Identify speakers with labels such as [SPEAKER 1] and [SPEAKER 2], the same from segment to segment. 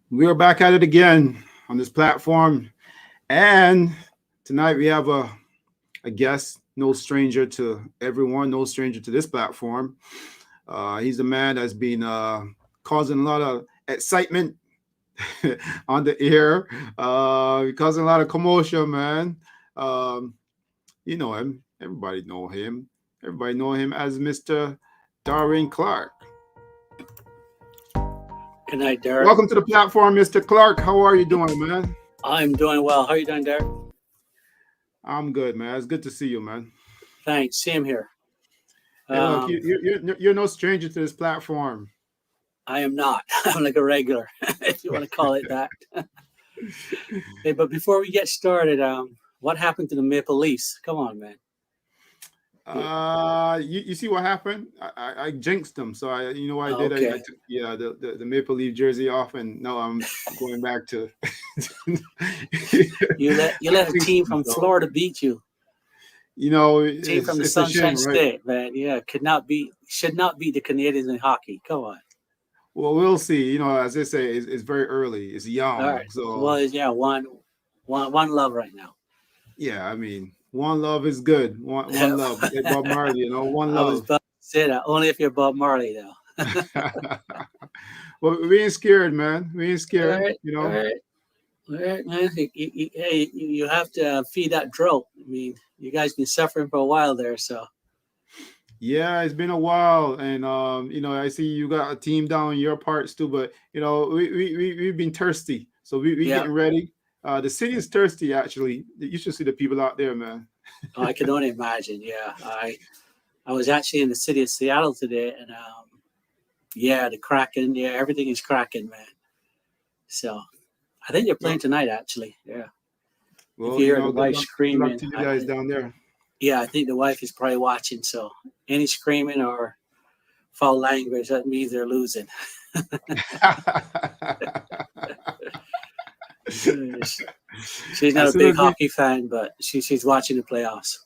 [SPEAKER 1] We are back at it again on this platform. And tonight we have a guest, no stranger to everyone, no stranger to this platform. He's a man that's been causing a lot of excitement on the air, causing a lot of commotion, man. Um, you know him. Everybody know him. Everybody know him as Mr. Darwin Clarke.
[SPEAKER 2] Good night, Derek.
[SPEAKER 1] Welcome to the platform, Mr. Clarke. How are you doing, man?
[SPEAKER 2] I'm doing well. How are you doing, Derek?
[SPEAKER 1] I'm good, man. It's good to see you, man.
[SPEAKER 2] Thanks. Same here.
[SPEAKER 1] Hey, look,
[SPEAKER 2] Um,
[SPEAKER 1] you're no stranger to this platform.
[SPEAKER 2] I am not. I'm like a regular, if you want to call it that. Hey, but before we get started, what happened to the Maple Leafs? Come on, man. You,
[SPEAKER 1] You see what happened? I jinxed them. So you know what I did? I
[SPEAKER 2] okay.
[SPEAKER 1] took the Maple Leaf jersey off, and now I'm going back to.
[SPEAKER 2] You let a team from
[SPEAKER 1] So,
[SPEAKER 2] Florida beat you. Team from the
[SPEAKER 1] it's a
[SPEAKER 2] Sunshine
[SPEAKER 1] shame, right?
[SPEAKER 2] State, man. Yeah, should not beat the Canadians in hockey. Come on.
[SPEAKER 1] Well, we'll see. As they say, it's very early. It's
[SPEAKER 2] All
[SPEAKER 1] young.
[SPEAKER 2] right.
[SPEAKER 1] So
[SPEAKER 2] Well, yeah, one love right now.
[SPEAKER 1] yeah, I mean, one love is good. One love. Hey, Bob Marley, one
[SPEAKER 2] I was
[SPEAKER 1] love.
[SPEAKER 2] about to say that only if you're Bob Marley, though.
[SPEAKER 1] Well, we ain't scared, man. We ain't
[SPEAKER 2] All
[SPEAKER 1] scared.
[SPEAKER 2] right, all right. All right, man. Hey, you have to feed that drought. I mean, you guys been suffering for a while there, so
[SPEAKER 1] Yeah, it's been a while, and I see you got a team down in your parts too. But we've been thirsty, so we
[SPEAKER 2] yeah.
[SPEAKER 1] getting ready. The city is thirsty, actually. You should see the people out there, man.
[SPEAKER 2] I can only imagine. Yeah, I was actually in the city of Seattle today, and yeah, the Kraken. Yeah, everything is cracking, man. So I think they're playing
[SPEAKER 1] Well,
[SPEAKER 2] tonight, actually. Yeah, if
[SPEAKER 1] well,
[SPEAKER 2] you hear the
[SPEAKER 1] good
[SPEAKER 2] wife
[SPEAKER 1] luck. Good luck
[SPEAKER 2] screaming,
[SPEAKER 1] to you guys down there.
[SPEAKER 2] yeah, I think the wife is probably watching. So any screaming or foul language, that means they're losing. She's not
[SPEAKER 1] as
[SPEAKER 2] a
[SPEAKER 1] soon
[SPEAKER 2] big
[SPEAKER 1] as we
[SPEAKER 2] hockey fan, but she's watching the playoffs.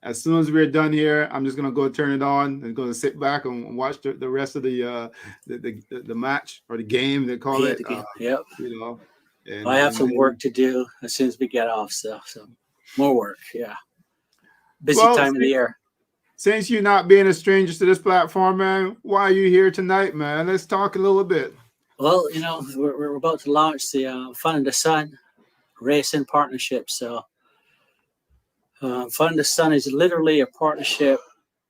[SPEAKER 1] as soon as we're done here, I'm just gonna go turn it on and gonna sit back and watch the rest of the match or the game they call
[SPEAKER 2] Yeah,
[SPEAKER 1] it.
[SPEAKER 2] the game. Yep.
[SPEAKER 1] You know, and
[SPEAKER 2] I have
[SPEAKER 1] and
[SPEAKER 2] some
[SPEAKER 1] then
[SPEAKER 2] work to do as soon as we get off. So more work. Yeah. Busy
[SPEAKER 1] well,
[SPEAKER 2] time of the year.
[SPEAKER 1] since you not being a stranger to this platform, man, why are you here tonight, man? Let's talk a little bit.
[SPEAKER 2] Well, we're about to launch the Fun in the Sun racing partnership. So Fun in the Sun is literally a partnership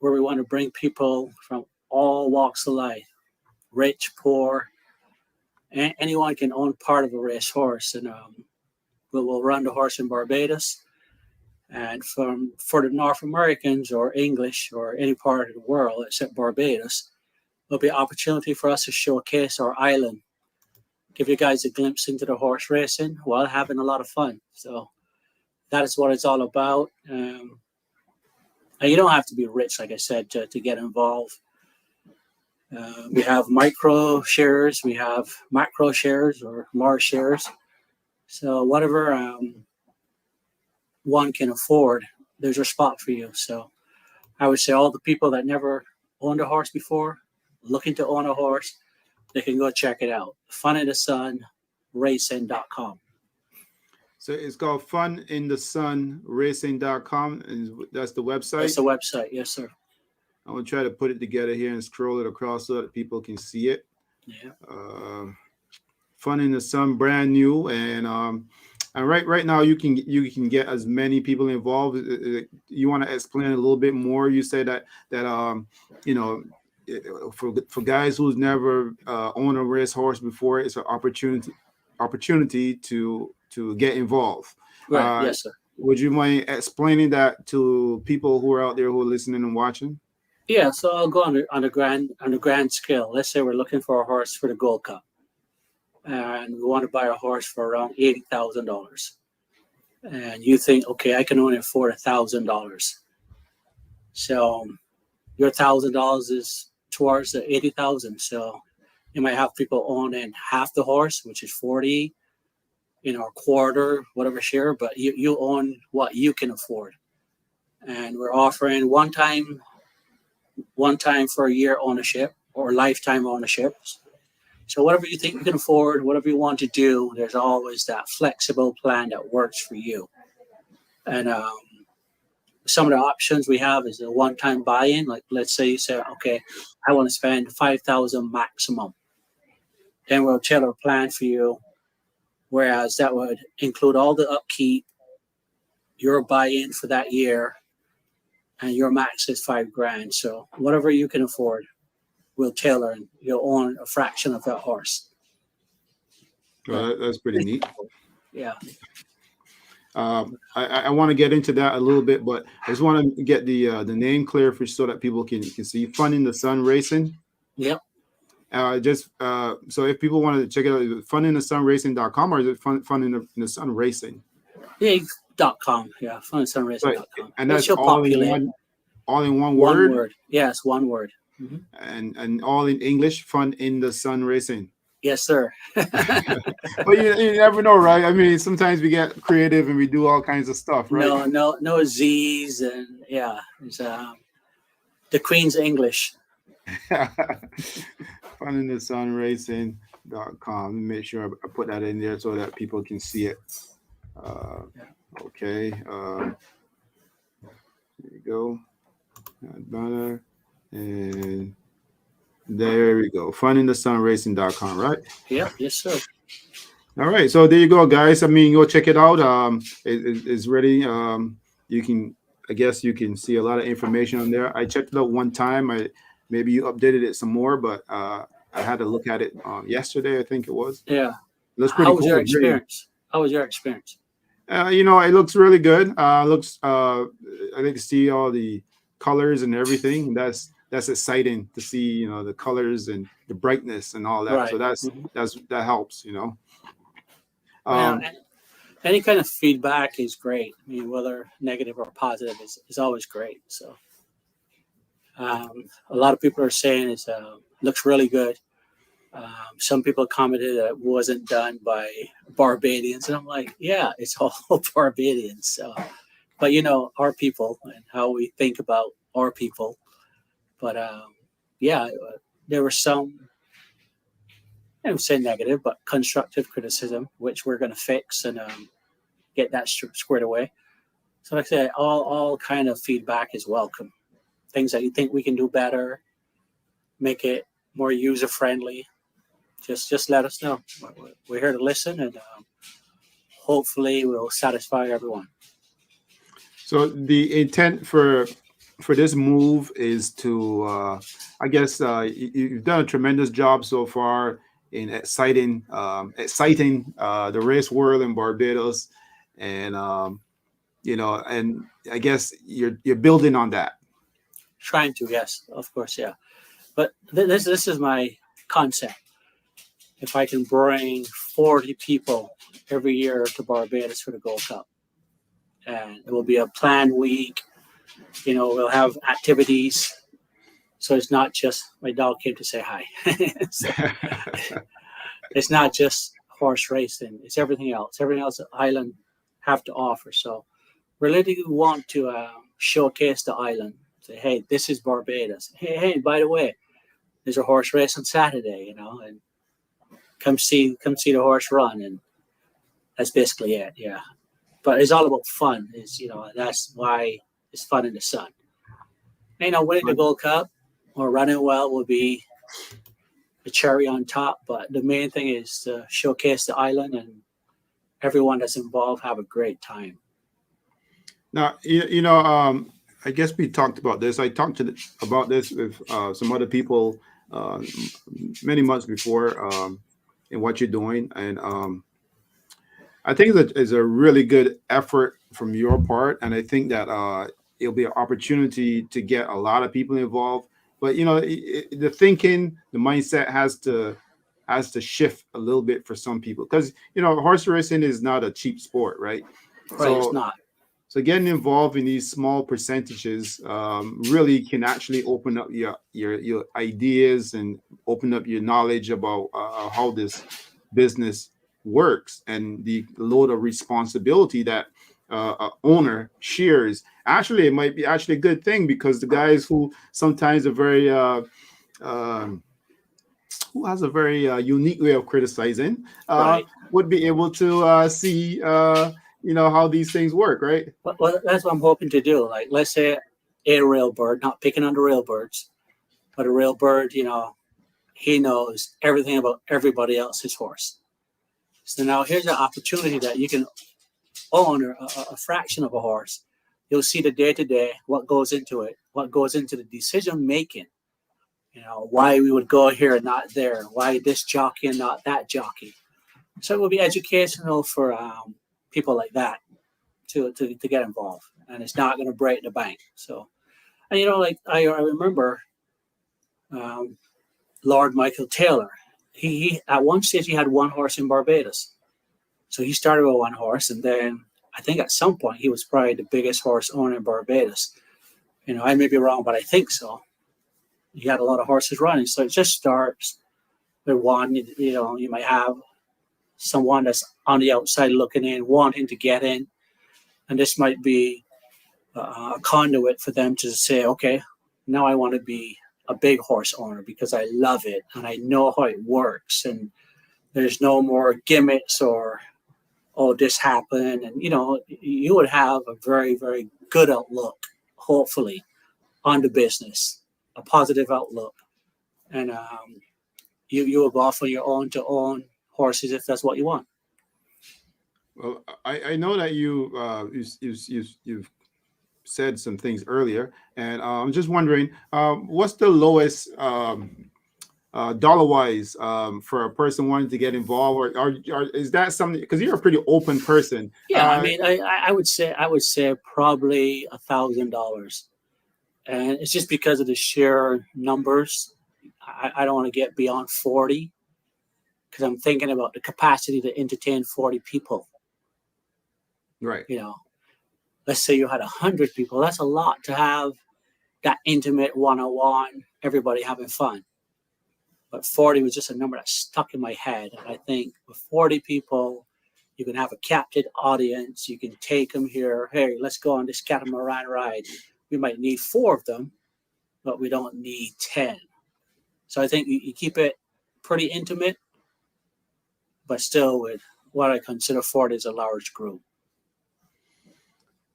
[SPEAKER 2] where we want to bring people from all walks of life, rich, poor, anyone can own part of a racehorse. And we'll run the horse in Barbados. And for the North Americans or English or any part of the world except Barbados, there'll be an opportunity for us to showcase our island, give you guys a glimpse into the horse racing while having a lot of fun. So that is what it's all about. And you don't have to be rich, like I said, to get involved. We have micro shares, we have macro shares or large shares. So whatever one can afford, there's a spot for you. So I would say all the people that never owned a horse before, looking to own a horse, they can go check it out. Funinthesunracing.com.
[SPEAKER 1] So it's called funinthesunracing.com, and that's the
[SPEAKER 2] That's
[SPEAKER 1] website.
[SPEAKER 2] the website. Yes, sir.
[SPEAKER 1] I'm gonna try to put it together here and scroll it across so that people can see it.
[SPEAKER 2] Yeah.
[SPEAKER 1] Um, Fun in the Sun, brand new, and right now you can get as many people involved. You want to explain a little bit more? You say that you know for guys who's never owned a racehorse before, it's an opportunity to get involved.
[SPEAKER 2] Right.
[SPEAKER 1] Uh,
[SPEAKER 2] Yes, sir.
[SPEAKER 1] would you mind explaining that to people who are out there who are listening and watching?
[SPEAKER 2] Yeah. So I'll go on the grand scale. Let's say we're looking for a horse for the Gold Cup, and we want to buy a horse for around $80,000. And you think, okay, I can only afford $1,000. So your $1,000 is towards the 80,000. So you might have people owning half the horse, which is 40, a quarter, whatever share, but you own what you can afford. And we're offering one time for a year ownership or lifetime ownerships. So whatever you think you can afford, whatever you want to do, there's always that flexible plan that works for you. And some of the options we have is a one-time buy-in. Like let's say you say, okay, I want to spend 5,000 maximum. Then we'll tailor a plan for you. Whereas that would include all the upkeep, your buy-in for that year, and your max is $5,000. So whatever you can afford, we'll tailor, and you'll own a fraction of that horse.
[SPEAKER 1] Well, that's pretty neat.
[SPEAKER 2] Yeah.
[SPEAKER 1] I want to get into that a little bit, but I just want to get the name clear for so that people can see. Fun in the Sun Racing.
[SPEAKER 2] Yep.
[SPEAKER 1] So if people want to check it out, is it funinthesunracing.com or is it fun in the sun racing?
[SPEAKER 2] Yeah, .com. Yeah, funinthesunracing.com.
[SPEAKER 1] And that's all in one word.
[SPEAKER 2] One word. Yes, one word.
[SPEAKER 1] Mm-hmm. And all in English. Fun in the Sun Racing.
[SPEAKER 2] Yes, sir.
[SPEAKER 1] But you never know, right? I mean, sometimes we get creative and we do all kinds of stuff, right?
[SPEAKER 2] No Z's, and yeah, it's the Queen's English.
[SPEAKER 1] Funinthesunracing.com. Let me make sure I put that in there so that people can see it. Okay. There you go. Banner. And there we go. Funinthesunracing.com, right?
[SPEAKER 2] Yep. Yes, sir.
[SPEAKER 1] All right. So there you go, guys. I mean, go check it out. It's ready. I guess you can see a lot of information on there. I checked it out one time. Maybe you updated it some more, but I had to look at it yesterday, I think it was.
[SPEAKER 2] Yeah.
[SPEAKER 1] It looks pretty cool.
[SPEAKER 2] How was your experience? How was your experience?
[SPEAKER 1] It looks really good. I think to see all the colors and everything. That's exciting to see, the colors and the brightness and all that.
[SPEAKER 2] Right.
[SPEAKER 1] So that helps,
[SPEAKER 2] Any kind of feedback is great. I mean, whether negative or positive is always great. So a lot of people are saying it looks really good. Some people commented that it wasn't done by Barbadians, and I'm like, yeah, it's all Barbadians. So, but our people and how we think about our people. But there were some, I don't say negative, but constructive criticism, which we're going to fix and get that squared away. So like I said, all kind of feedback is welcome. Things that you think we can do better, make it more user friendly. Just let us know. We're here to listen, and hopefully we'll satisfy everyone.
[SPEAKER 1] So the intent for this move is to, I guess, you've done a tremendous job so far in exciting the race world in Barbados, and and I guess you're building on that.
[SPEAKER 2] Trying to, yes, of course, yeah. But this is my concept. If I can bring 40 people every year to Barbados for the Gold Cup, and it will be a planned week. We'll have activities. So it's not just my dog came to say hi. It's not just horse racing. It's everything else. Everything else the island have to offer. So we really want to showcase the island. Say, hey, this is Barbados. Hey, by the way, there's a horse race on Saturday, and come see the horse run, and that's basically it. Yeah, but it's all about fun. That's why it's fun in the sun. Winning the Gold Cup or running well will be the cherry on top, but the main thing is to showcase the island, and everyone that's involved have a great time.
[SPEAKER 1] Now, I guess we talked about this. I talked about this with some other people many months before in what you're doing, and I think that is a really good effort from your part, and I think that it'll be an opportunity to get a lot of people involved. But the thinking, the mindset has to shift a little bit for some people, because horse racing is not a cheap sport, right?
[SPEAKER 2] Right, it's not.
[SPEAKER 1] So getting involved in these small percentages really can actually open up your ideas and open up your knowledge about how this business works, and the load of responsibility that owner shares. Actually, it might be actually a good thing, because the guys who sometimes are very who has a very unique way of criticizing,
[SPEAKER 2] Right.
[SPEAKER 1] would be able to see, how these things work, right?
[SPEAKER 2] Well, that's what I'm hoping to do. Like, let's say a real bird, not picking on the real birds, but a real bird, he knows everything about everybody else's horse. So now here's an opportunity that you can own a fraction of a horse. You'll see the day to day, what goes into it, what goes into the decision making. Why we would go here and not there, why this jockey and not that jockey. So it will be educational for people like that to get involved, and it's not going to break the bank. So, and like I remember Lord Michael Taylor. He at one stage he had one horse in Barbados. So he started with one horse, and then I think at some point he was probably the biggest horse owner in Barbados. I may be wrong, but I think so. He had a lot of horses running, so it just starts with one. You might have someone that's on the outside looking in, wanting to get in, and this might be a conduit for them to say, okay, now I want to be a big horse owner because I love it and I know how it works, and there's no more gimmicks or this happened. And you would have a very, very good outlook, hopefully, on the business, a positive outlook, and you will go off on your own to own horses if that's what you want.
[SPEAKER 1] Well, I know that you've said some things earlier, and I'm just wondering, what's the lowest dollar wise for a person wanting to get involved, or is that something? Because you're a pretty open person.
[SPEAKER 2] Yeah, I mean, I would say probably $1,000, and it's just because of the sheer numbers. I don't want to get beyond 40 because I'm thinking about the capacity to entertain 40 people.
[SPEAKER 1] Right.
[SPEAKER 2] Let's say you had 100 people. That's a lot to have that intimate one-on-one, everybody having fun. But 40 was just a number that stuck in my head. And I think with 40 people, you can have a captive audience. You can take them here. Hey, let's go on this catamaran ride. We might need 4 of them, but we don't need 10. So I think you keep it pretty intimate, but still with what I consider 40 is a large group.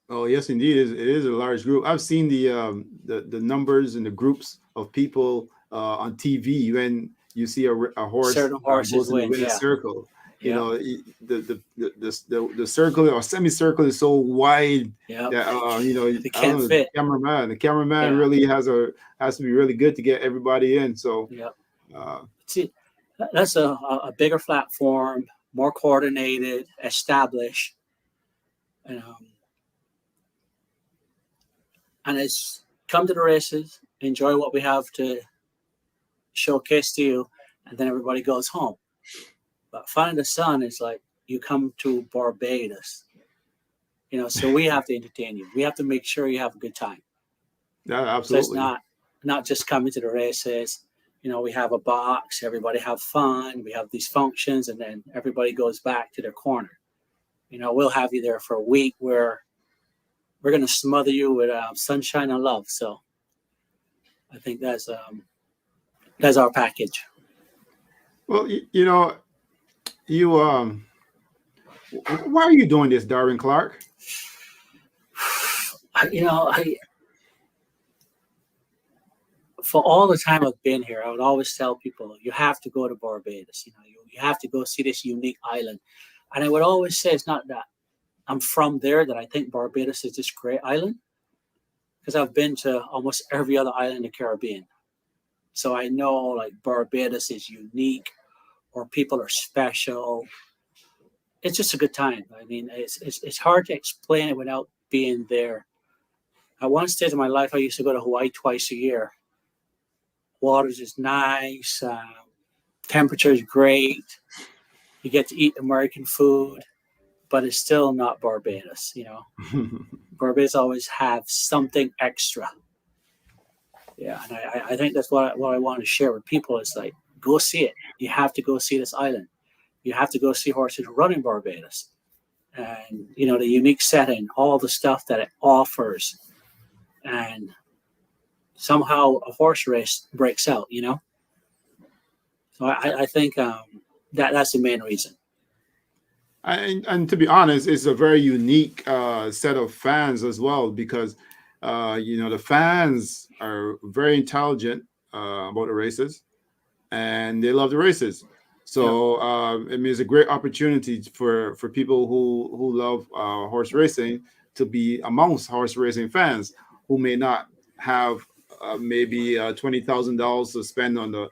[SPEAKER 1] Oh yes, indeed, it is a large group. I've seen the numbers and the groups of people on TV when you see a horse
[SPEAKER 2] Certain horses
[SPEAKER 1] goes in the winner's
[SPEAKER 2] yeah.
[SPEAKER 1] circle.
[SPEAKER 2] Yeah.
[SPEAKER 1] The circle or semicircle is so wide
[SPEAKER 2] Yeah.
[SPEAKER 1] that
[SPEAKER 2] They can't fit.
[SPEAKER 1] The cameraman really has to be really good to get everybody in. So
[SPEAKER 2] see, that's a bigger platform, more coordinated, established, and it's come to the races, enjoy what we have to showcase to you, and then everybody goes home. But Finding the Sun is like you come to Barbados, so we have to entertain you. We have to make sure you have a good time.
[SPEAKER 1] Yeah, absolutely.
[SPEAKER 2] So it's not just coming to the races. We have a box, everybody have fun, we have these functions, and then everybody goes back to their corner. We'll have you there for a week where we're going to smother you with sunshine and love. So I think that's our package.
[SPEAKER 1] Well, you why are you doing this, Darwin Clarke?
[SPEAKER 2] For all the time I've been here, I would always tell people, you have to go to Barbados. You have to go see this unique island. And I would always say it's not that I'm from there that I think Barbados is this great island, because I've been to almost every other island in the Caribbean. So I know like Barbados is unique, or people are special. It's just a good time. I mean, it's hard to explain it without being there. At one stage of my life, I used to go to Hawaii twice a year. Water's is nice. Temperature is great. You get to eat American food, but it's still not Barbados. Barbados always have something extra. Yeah, and I think that's what I want to share with people is like, go see it. You have to go see this island. You have to go see horses run in Barbados. And, the unique setting, all the stuff that it offers. And somehow a horse race breaks out, So I think that's the main reason.
[SPEAKER 1] And to be honest, it's a very unique set of fans as well because the fans are very intelligent about the races and they love the races.
[SPEAKER 2] Yep.
[SPEAKER 1] So I mean, it's a great opportunity for people who love horse racing to be amongst horse racing fans who may not have maybe $20,000 to spend on the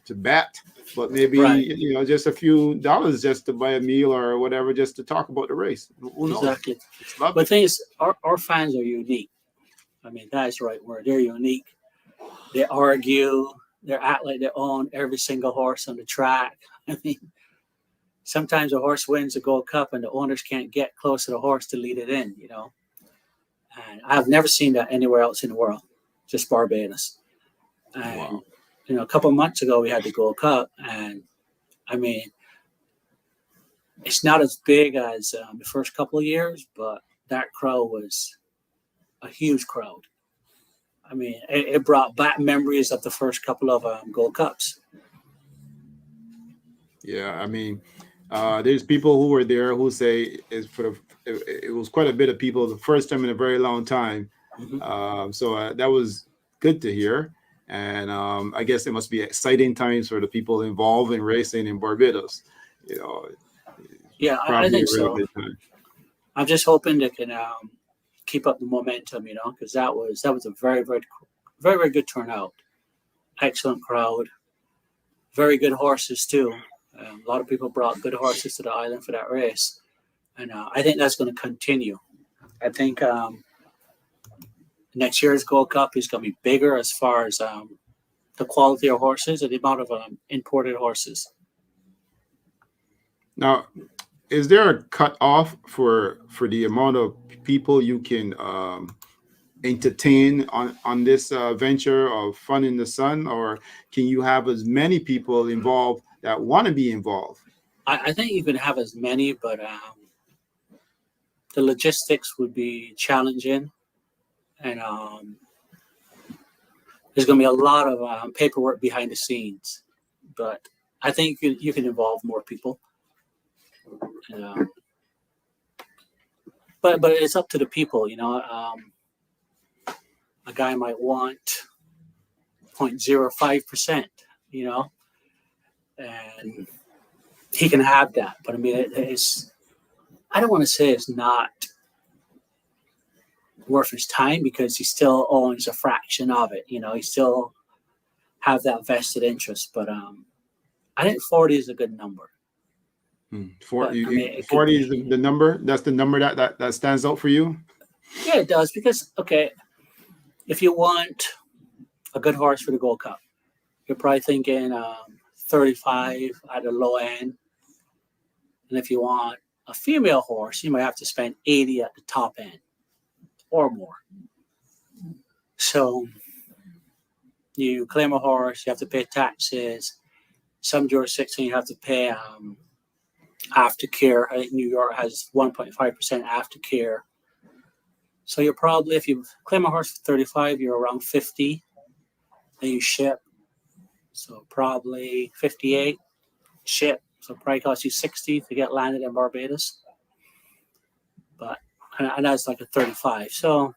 [SPEAKER 1] to bet, but maybe
[SPEAKER 2] Right.
[SPEAKER 1] just a few dollars just to buy a meal or whatever, just to talk about the race. Who knows?
[SPEAKER 2] Exactly.
[SPEAKER 1] It's
[SPEAKER 2] But the
[SPEAKER 1] lovely.
[SPEAKER 2] thing is, our fans are unique. I mean, that is the right word. They're unique. They argue. They act like they own every single horse on the track. I mean, sometimes a horse wins a Gold Cup and the owners can't get close to the horse to lead it in, And I've never seen that anywhere else in the world, just Barbados. And,
[SPEAKER 1] Wow.
[SPEAKER 2] a couple of months ago, we had the Gold Cup. And, I mean, it's not as big as the first couple of years, but that crowd was a huge crowd. I mean, it brought back memories of the first couple of Gold Cups.
[SPEAKER 1] Yeah, I mean, there's people who were there who say it was quite a bit of people the first time in a very long time.
[SPEAKER 2] Mm-hmm.
[SPEAKER 1] So that was good to hear, and I guess it must be exciting times for the people involved in racing in Barbados. You know,
[SPEAKER 2] Yeah, I
[SPEAKER 1] probably
[SPEAKER 2] think
[SPEAKER 1] a really
[SPEAKER 2] so.
[SPEAKER 1] good time.
[SPEAKER 2] I'm just hoping they can keep up the momentum, because that was a very, very, very, very good turnout. Excellent crowd. Very good horses too. A lot of people brought good horses to the island for that race, and I think that's going to continue. I think next year's Gold Cup is going to be bigger as far as the quality of horses and the amount of imported horses.
[SPEAKER 1] Now, is there a cutoff for the amount of people you can entertain on this venture of Fun in the Sun, or can you have as many people involved that want to be involved?
[SPEAKER 2] I think you can have as many, but the logistics would be challenging, and there's going to be a lot of paperwork behind the scenes. But I think you can involve more people. And, but it's up to the people, a guy might want 0.05%, and he can have that. But I mean, I don't want to say it's not worth his time because he still owns a fraction of it. He still have that vested interest. But I think 40 is a good number. But, I mean, it could
[SPEAKER 1] 40 is
[SPEAKER 2] be.
[SPEAKER 1] the number. That's the number that stands out for you.
[SPEAKER 2] Yeah, it does because if you want a good horse for the Gold Cup, you're probably thinking 35 at the low end. And if you want a female horse, you might have to spend 80 at the top end or more. So you claim a horse, you have to pay taxes. Some jurisdictions you have to pay aftercare. I think New York has 1.5% aftercare. So you're probably, if you claim a horse for 35, you're around 50. Then you ship. So probably 58 ship. So probably costs you 60 to get landed in Barbados. But and that's like a 35. So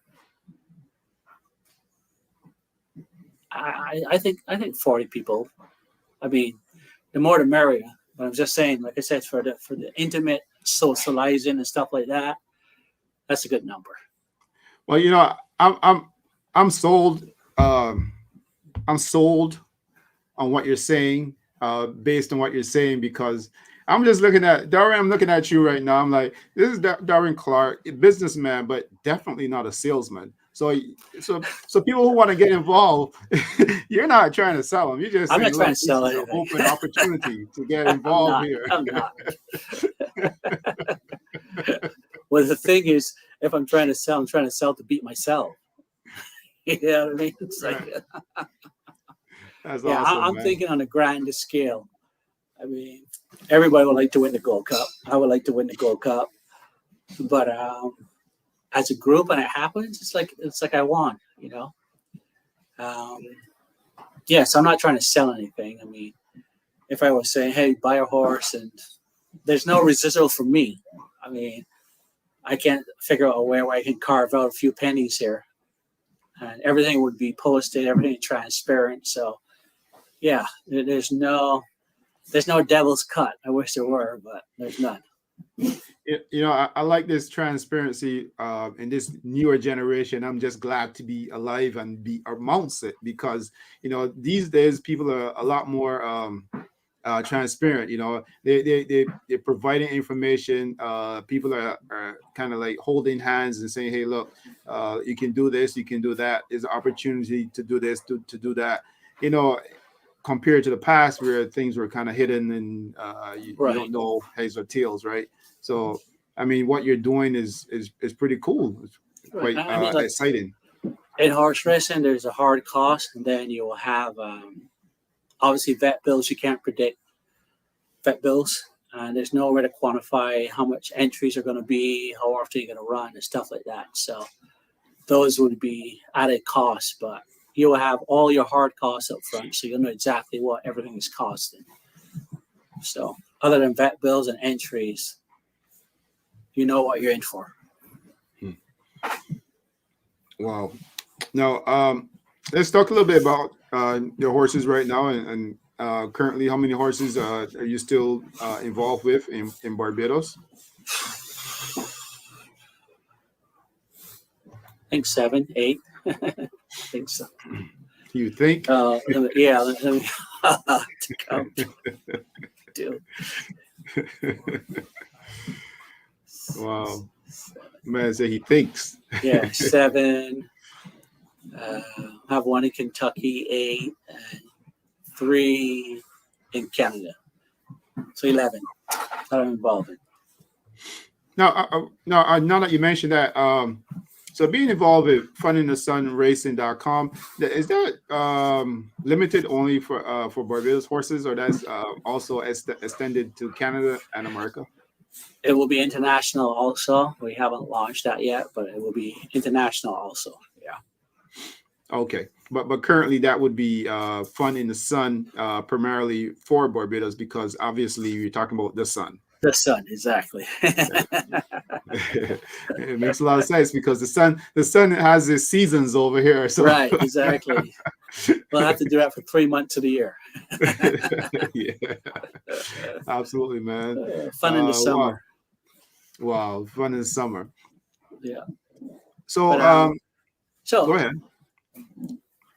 [SPEAKER 2] I think 40 people. I mean, the more the merrier. But I'm just saying, like I said, for the intimate socializing and stuff like that, that's a good number.
[SPEAKER 1] Well, I'm sold. I'm sold on what you're saying, based on what you're saying, because I'm just looking at Darwin. I'm looking at you right now. I'm like, this is Darwin Clarke, a businessman, but definitely not a salesman. So people who want to get involved, you're not trying to sell them. You're just
[SPEAKER 2] I'm
[SPEAKER 1] saying,
[SPEAKER 2] not trying
[SPEAKER 1] look,
[SPEAKER 2] to
[SPEAKER 1] this
[SPEAKER 2] sell
[SPEAKER 1] is an
[SPEAKER 2] anything.
[SPEAKER 1] open opportunity to get
[SPEAKER 2] I'm
[SPEAKER 1] involved
[SPEAKER 2] not.
[SPEAKER 1] here.
[SPEAKER 2] I'm not. Well, the thing is, if I'm trying to sell, I'm trying to sell to beat myself. You know what I mean? It's like,
[SPEAKER 1] That's
[SPEAKER 2] yeah,
[SPEAKER 1] awesome,
[SPEAKER 2] I'm
[SPEAKER 1] man.
[SPEAKER 2] thinking on a grander scale. I mean, everybody would like to win the Gold Cup. I would like to win the Gold Cup, but as a group, and it happens, it's like I won. Um, Yes, I'm not trying to sell anything. I mean, if I was saying, hey, buy a horse, and there's no residual for me. I mean, I can't figure out a way where I can carve out a few pennies here, and everything would be posted, everything transparent. So yeah, there's no devil's cut. I wish there were, but there's none.
[SPEAKER 1] I like this transparency in this newer generation. I'm just glad to be alive and be amongst it, because these days people are a lot more transparent. They're providing information. People are kind of like holding hands and saying, hey, look, you can do this, you can do that. There's an opportunity to do this, to do that. Compared to the past where things were kind of hidden and you don't know heads or tails, right? So I mean, what you're doing is pretty cool. It's quite exciting.
[SPEAKER 2] In horse racing, there's a hard cost, and then you will have obviously vet bills. You can't predict vet bills, and there's no way to quantify how much entries are going to be, how often you're going to run, and stuff like that. So those would be added costs, but you will have all your hard costs up front, so you'll know exactly what everything is costing. So other than vet bills and entries, you know what you're in for.
[SPEAKER 1] Wow. Now, let's talk a little bit about your horses right now, and currently, how many horses are you still involved with in Barbados?
[SPEAKER 2] I think 7, 8. I think so.
[SPEAKER 1] You think?
[SPEAKER 2] Yeah. Let me count. Dude.
[SPEAKER 1] Wow. Man, say he thinks.
[SPEAKER 2] Yeah, 7. Have 1 in Kentucky, 8, and 3 in Canada. So 11 that I'm involved in.
[SPEAKER 1] Now that you mentioned that, so being involved with funinthesunracing.com, is that limited only for Barbados horses, or that's also extended to Canada and America?
[SPEAKER 2] It will be international also. We haven't launched that yet, but it will be international also. Yeah.
[SPEAKER 1] Okay, but currently that would be Fun in the Sun primarily for Barbados, because obviously you're talking about the sun.
[SPEAKER 2] The sun, exactly.
[SPEAKER 1] It makes a lot of sense, because the sun has its seasons over here. So.
[SPEAKER 2] Right, exactly. We'll have to do that for 3 months of the year.
[SPEAKER 1] Yeah, absolutely, man.
[SPEAKER 2] Fun in the summer.
[SPEAKER 1] Wow, fun in the summer.
[SPEAKER 2] Yeah.
[SPEAKER 1] So,
[SPEAKER 2] so
[SPEAKER 1] go ahead.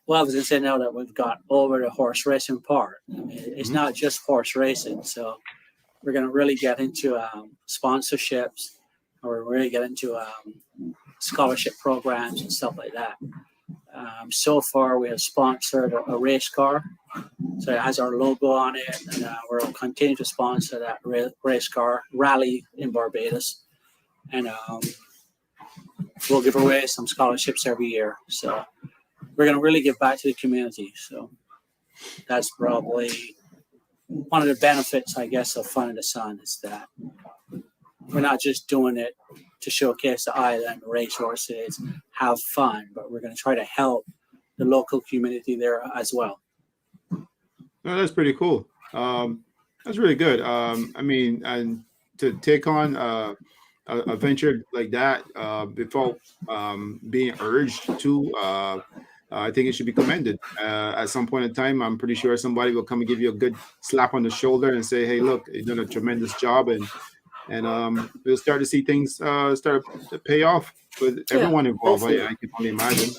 [SPEAKER 2] Well, I was going to say, now that we've got over the horse racing part, I mean, it's not just horse racing. So we're going to really get into sponsorships, or really get into scholarship programs and stuff like that. So far, we have sponsored a race car. So it has our logo on it, and we'll continue to sponsor that race car rally in Barbados. And we'll give away some scholarships every year. So we're going to really give back to the community. So that's probably one of the benefits, I guess, of Fun in the Sun, is that we're not just doing it to showcase the island, race horses, have fun, but we're going to try to help the local community there as well.
[SPEAKER 1] No, that's pretty cool. That's really good. I mean, and to take on a venture like that without being urged to, I think it should be commended. At some point in time, I'm pretty sure somebody will come and give you a good slap on the shoulder and say, "Hey, look, you've done a tremendous job," and we'll start to see things start to pay off with everyone involved. I can only imagine.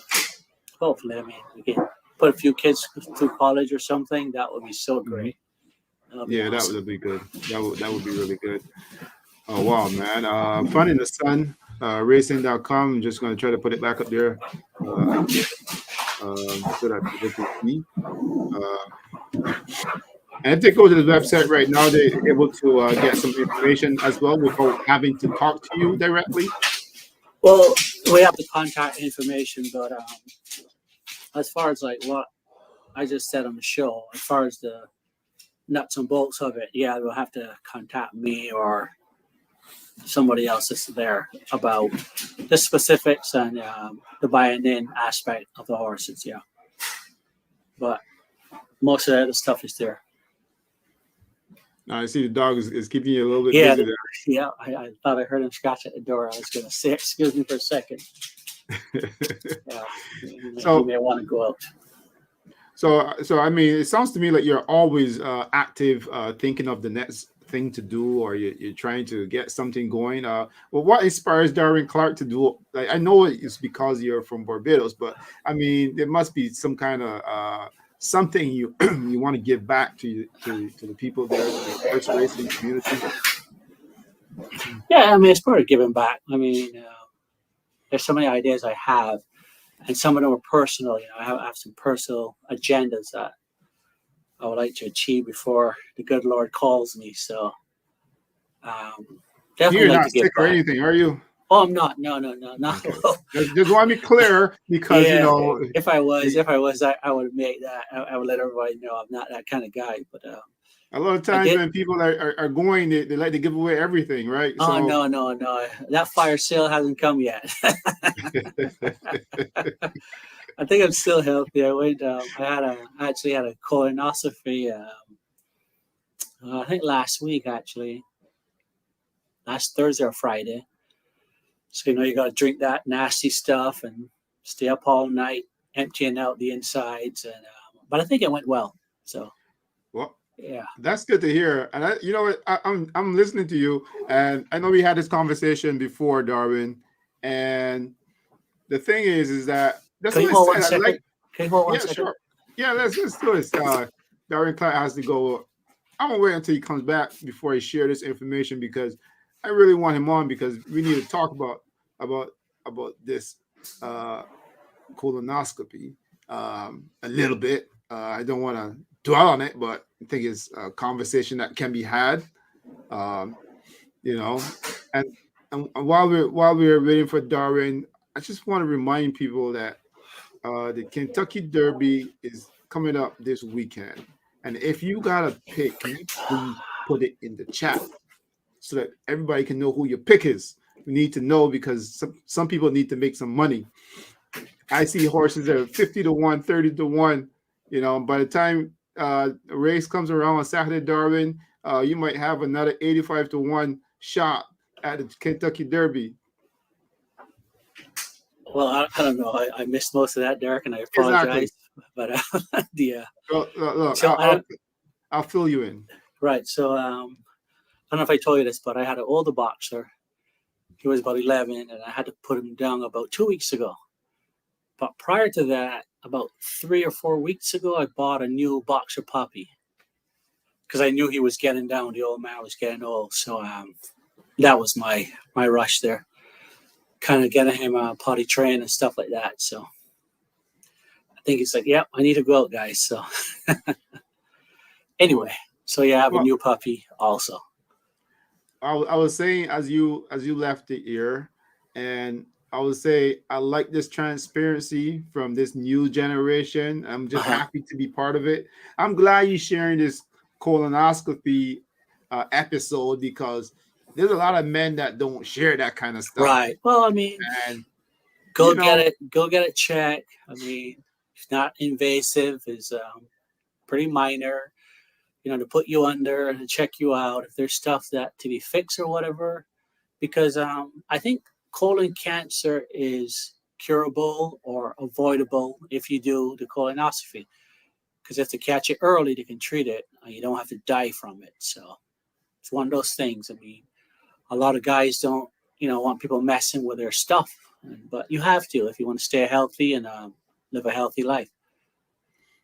[SPEAKER 2] Hopefully, I mean, we can put a few kids through college or something. That would be so great.
[SPEAKER 1] Yeah, awesome. That would be good. That would be really good. Oh wow, man! Fun in the Sun, racing.com. I'm just going to try to put it back up there, so that people can see. And if they go to the website right now, they're able to get some information as well without having to talk to you directly.
[SPEAKER 2] Well, we have the contact information, but as far as like what I just said on the show, as far as the nuts and bolts of it, yeah, they'll have to contact me or somebody else that's there about the specifics and the buying in aspect of the horses. Yeah, but most of the other stuff is there.
[SPEAKER 1] Now I see the dog is keeping you a little bit
[SPEAKER 2] Yeah,
[SPEAKER 1] busy
[SPEAKER 2] yeah. I thought I heard him scratch at the door. I was going to say, excuse me for a second.
[SPEAKER 1] there.
[SPEAKER 2] Yeah, you
[SPEAKER 1] So
[SPEAKER 2] may want to go out.
[SPEAKER 1] So I mean, it sounds to me like you're always active, thinking of the next thing to do, or you're trying to get something going. Well, what inspires Darwin Clarke to do? Like, I know it's because you're from Barbados, but I mean, there must be some kind of something you you want to give back to the people there, to the horse racing community.
[SPEAKER 2] Yeah, I mean, it's part of giving back. I mean, there's so many ideas I have, and some of them are personal. You know, I have some personal agendas that I would like to achieve before the good Lord calls me. So definitely
[SPEAKER 1] You're
[SPEAKER 2] like
[SPEAKER 1] not
[SPEAKER 2] to give
[SPEAKER 1] sick or
[SPEAKER 2] back.
[SPEAKER 1] anything, are you?
[SPEAKER 2] Oh, I'm not. No, not.
[SPEAKER 1] Okay. Just want to be clear because
[SPEAKER 2] Yeah,
[SPEAKER 1] you
[SPEAKER 2] if I was, I would make that. I would let everybody know I'm not that kind of guy. But
[SPEAKER 1] a lot of
[SPEAKER 2] I
[SPEAKER 1] times
[SPEAKER 2] did.
[SPEAKER 1] when people are going, they like to give away everything, right?
[SPEAKER 2] Oh
[SPEAKER 1] So
[SPEAKER 2] no! That fire sale hasn't come yet. I think I'm still healthy. I went. I actually had a colonoscopy. I think last week, actually, last Thursday or Friday. So you got to drink that nasty stuff and stay up all night, emptying out the insides. And but I think it went well. So
[SPEAKER 1] well,
[SPEAKER 2] yeah.
[SPEAKER 1] that's good to hear. And you know what, I'm listening to you, and I know we had this conversation before, Darwin. And the thing is that that's
[SPEAKER 2] Can
[SPEAKER 1] what
[SPEAKER 2] you
[SPEAKER 1] I
[SPEAKER 2] hold
[SPEAKER 1] said.
[SPEAKER 2] one
[SPEAKER 1] I
[SPEAKER 2] second?
[SPEAKER 1] like,
[SPEAKER 2] Can you hold one
[SPEAKER 1] yeah,
[SPEAKER 2] second?
[SPEAKER 1] sure, yeah. Let's do this. Darwin Clarke has to go. I'm gonna wait until he comes back before I share this information because I really want him on because we need to talk about this uh, colonoscopy a little bit. I don't want to dwell on it, but I think it's a conversation that can be had. Um, you know, and while we're waiting for Darwin, I just want to remind people that the Kentucky Derby is coming up this weekend, and if you got a pick, can you please put it in the chat so that everybody can know who your pick is? We need to know because some people need to make some money. I see horses that are 50 to 1, 30 to 1. You know, by the time the race comes around on Saturday, Darwin, you might have another 85 to 1 shot at the Kentucky Derby.
[SPEAKER 2] Well, I don't know. I missed most of that, Derek, and I
[SPEAKER 1] Exactly.
[SPEAKER 2] apologize. But yeah.
[SPEAKER 1] Look,
[SPEAKER 2] So I don't.
[SPEAKER 1] I'll fill you in.
[SPEAKER 2] Right. So I don't know if I told you this, but I had an older boxer. He was about 11, and I had to put him down about 2 weeks ago. But prior to that, about 3 or 4 weeks ago, I bought a new boxer puppy because I knew he was getting down. The old man was getting old, so that was my rush there, kind of getting him potty trained and stuff like that. So I think he's like, "Yep, I need to go out, guys." So anyway, so yeah, I have a
[SPEAKER 1] Well,
[SPEAKER 2] new puppy also.
[SPEAKER 1] I was saying as you left the ear, and I would say I like this transparency from this new generation. I'm just
[SPEAKER 2] Uh-huh.
[SPEAKER 1] happy to be part of it. I'm glad you're sharing this colonoscopy episode because there's a lot of men that don't share that kind of stuff.
[SPEAKER 2] Right. Well, I mean,
[SPEAKER 1] And
[SPEAKER 2] go
[SPEAKER 1] you
[SPEAKER 2] get
[SPEAKER 1] know,
[SPEAKER 2] it. Go get it checked. I mean, it's not invasive. It's pretty minor. To put you under and check you out if there's stuff that to be fixed or whatever. Because I think colon cancer is curable or avoidable if you do the colonoscopy. Because if they catch it early, they can treat it. You don't have to die from it. So it's one of those things. I mean, a lot of guys don't, want people messing with their stuff, but you have to if you want to stay healthy and live a healthy life.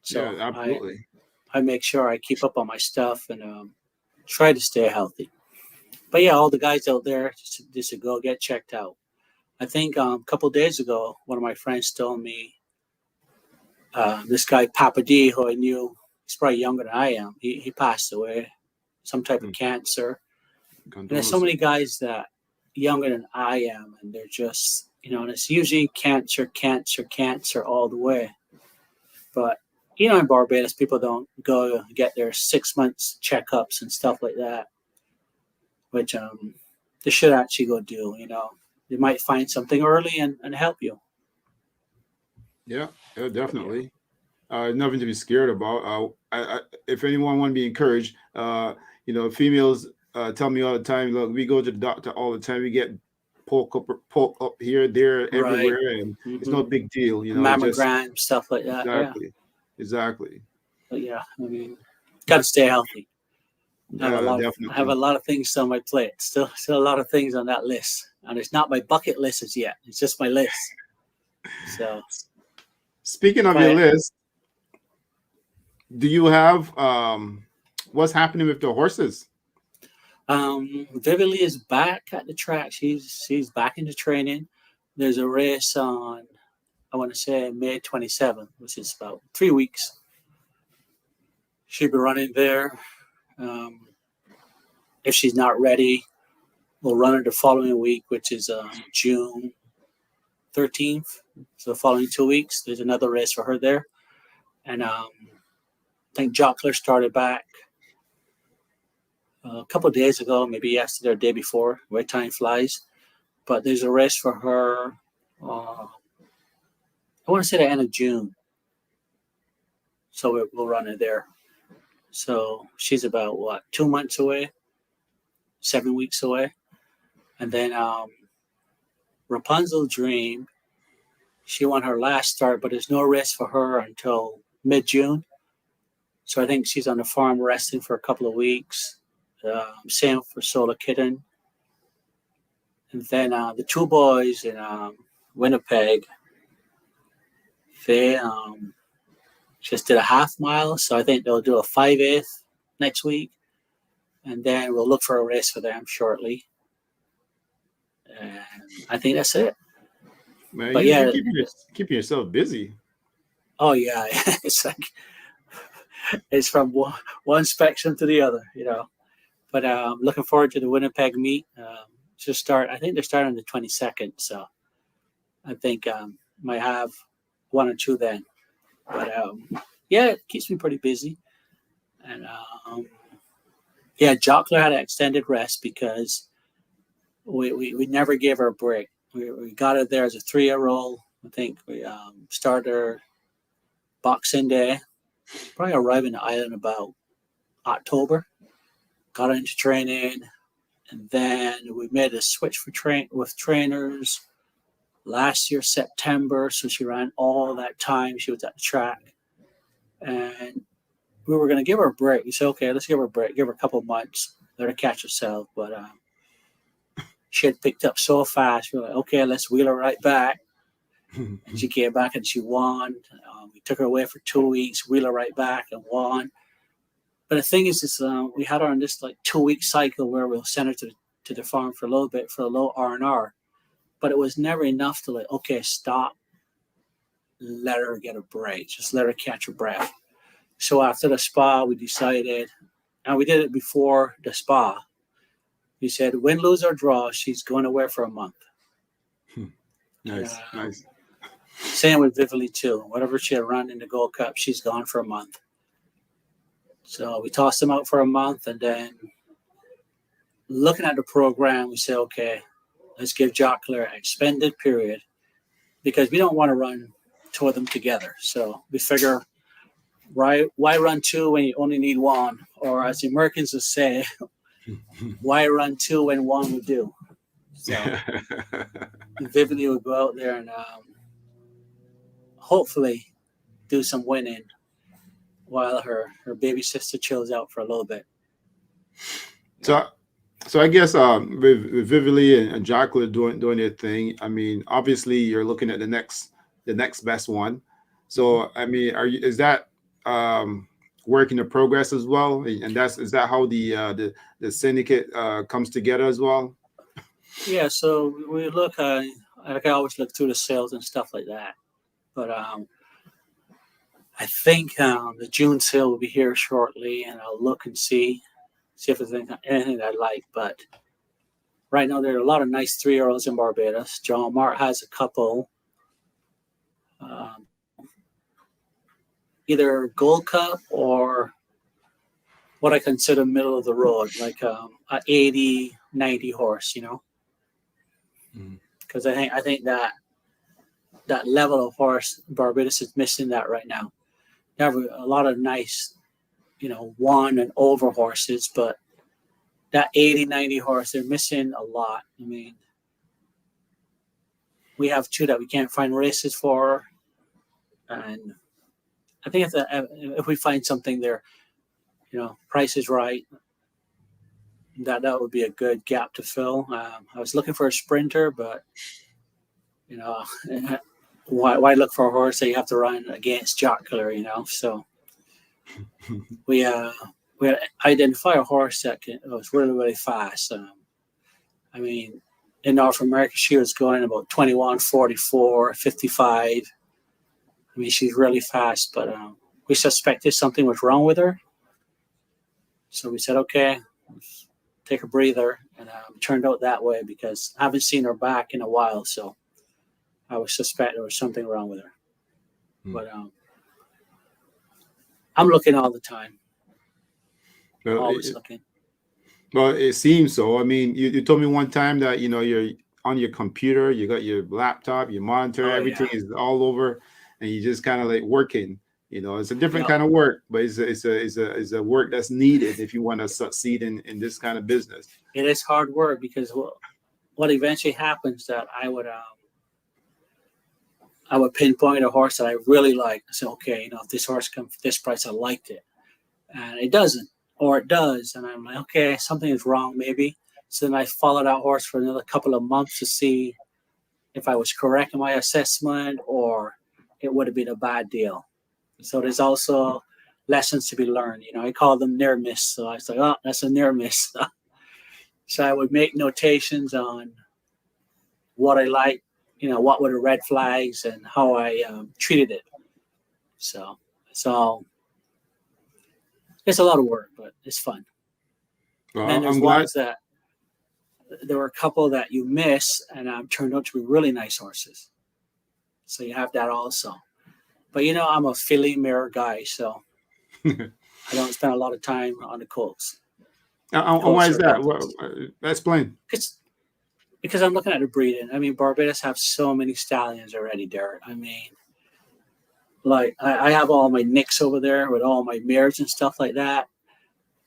[SPEAKER 2] So
[SPEAKER 1] yeah, absolutely.
[SPEAKER 2] I make sure I keep up on my stuff and try to stay healthy. But yeah, all the guys out there just to go get checked out. I think a couple of days ago, one of my friends told me this guy Papa D, who I knew, he's probably younger than I am. He passed away, some type of cancer. And there's so many guys that younger than I am, and they're just and it's usually cancer all the way. But in Barbados, people don't go get their 6 months checkups and stuff like that, which they should actually go do. They might find something early and help you.
[SPEAKER 1] Yeah, definitely. Nothing to be scared about. If anyone want to be encouraged, females tell me all the time. Look, we go to the doctor all the time. We get poke up here, there,
[SPEAKER 2] Right.
[SPEAKER 1] everywhere, and it's
[SPEAKER 2] Mm-hmm.
[SPEAKER 1] no big deal. It just
[SPEAKER 2] Mammogram, stuff like that. Yeah.
[SPEAKER 1] exactly, exactly.
[SPEAKER 2] But yeah, I mean, got to stay healthy. I have a
[SPEAKER 1] Definitely.
[SPEAKER 2] lot of things on my plate. Still a lot of things on that list, and it's not my bucket list as yet. It's just my list. So,
[SPEAKER 1] Speaking of your
[SPEAKER 2] but
[SPEAKER 1] list, do you have what's happening with the horses?
[SPEAKER 2] Vividly is back at the track. She's back into training. There's a race on, I want to say May 27th, which is about 3 weeks. She'll be running there. Um, if she's not ready, we'll run her the following week, which is June 13th. So the following 2 weeks, there's another race for her there. And I think Jockler started back a couple of days ago, maybe yesterday or the day before. Where time flies. But there's a race for her. I want to say the end of June. So we'll run it there. So she's about 2 months away, 7 weeks away. And then Rapunzel Dream, she won her last start, but there's no race for her until mid-June. So I think she's on the farm resting for a couple of weeks. Same for Solar Kitten. And then the two boys in Winnipeg, they just did a half mile. So I think they'll do a 5/8 next week. And then we'll look for a race for them shortly. And I think that's it.
[SPEAKER 1] Man,
[SPEAKER 2] But
[SPEAKER 1] you
[SPEAKER 2] yeah,
[SPEAKER 1] keeping yourself busy.
[SPEAKER 2] oh yeah, it's like it's from one spectrum to the other. But looking forward to the Winnipeg meet. I think they're starting on the 22nd, so I think might have one or two then. But yeah, it keeps me pretty busy. And yeah, Jockler had an extended rest because we never gave her a break. We got her there as a 3-year-old. I think we started her Boxing Day, probably arrived in the island about October. Got her into training, and then we made a switch with trainers last year September. So she ran all that time. She was at the track, and we were going to give her a break. We said, okay, let's give her a break, give her a couple of months, let her catch herself. But she had picked up so fast. We were like, okay, let's wheel her right back. And she came back and she won. We took her away for 2 weeks, wheel her right back and won. But the thing is we had her on this 2-week cycle where we'll send her to the farm for a little bit for a low R&R. But it was never enough to okay, stop, let her get a break, just let her catch her breath. So after the spa, we decided, and we did it before the spa, we said, win, lose, or draw, she's going away for a month.
[SPEAKER 1] Nice, nice.
[SPEAKER 2] Same with Vividly too. Whatever she had run in the Gold Cup, she's gone for a month. So we tossed them out for a month, and then looking at the program, we said, okay, let's give Jockler an extended period because we don't want to run two of them together. So we figure, why run two when you only need one? Or as the Americans would say, why run two when one would do? So Vividly would go out there and hopefully do some winning while her baby sister chills out for a little bit.
[SPEAKER 1] So I guess with Vividly and Jockler doing their thing, I mean, obviously you're looking at the next best one. So I mean, is that work in progress as well? And is that how the syndicate comes together as well?
[SPEAKER 2] Yeah, so we look. I always look through the sales and stuff like that. But I think the June sale will be here shortly, and I'll look and see if there's anything I like. But right now, there are a lot of nice 3-year-olds in Barbados. John Mart has a couple, either Gold Cup or what I consider middle of the road, like an 80, 90 horse, because I think that level of horse, Barbados is missing that right now. you have a lot of nice, one and over horses, but that 80, 90 horse, they're missing a lot. I mean, we have two that we can't find races for, and I think if we find something there, price is right, that would be a good gap to fill. I was looking for a sprinter, but why look for a horse that you have to run against jocular? So we identify a horse that was really, really fast. I mean, in North America, she was going about 21, 44, 55. I mean, she's really fast, but we suspected something was wrong with her. So we said, okay, let's take a breather. And it turned out that way because I haven't seen her back in a while. So I would suspect there was something wrong with her. But I'm looking all the time.
[SPEAKER 1] Well,
[SPEAKER 2] Always looking.
[SPEAKER 1] Well, it seems so. I mean, you told me one time that you're on your computer, you got your laptop, your monitor, everything is all over, and you just kind of like working. It's a different kind of work, but it's a work that's needed if you want to succeed in this kind of business.
[SPEAKER 2] It is hard work because what eventually happens that I would pinpoint a horse that I really like. I say, okay, if this horse comes for this price, I liked it, and it doesn't. Or it does, and I'm like, okay, something is wrong maybe. So then I follow that horse for another couple of months to see if I was correct in my assessment or it would have been a bad deal. So there's also lessons to be learned. I call them near miss. So I was like, oh, that's a near miss. So I would make notations on what I like, what were the red flags and how I treated it. So it's a lot of work, but it's fun.
[SPEAKER 1] Well,
[SPEAKER 2] and there's ones that there were a couple that you miss and turned out to be really nice horses. So you have that also. But I'm a filly mare guy, so I don't spend a lot of time on the colts.
[SPEAKER 1] Why is that? Well, explain.
[SPEAKER 2] Because I'm looking at the breeding. I mean, Barbados have so many stallions already, Derek. I mean, like I have all my nicks over there with all my mares and stuff like that.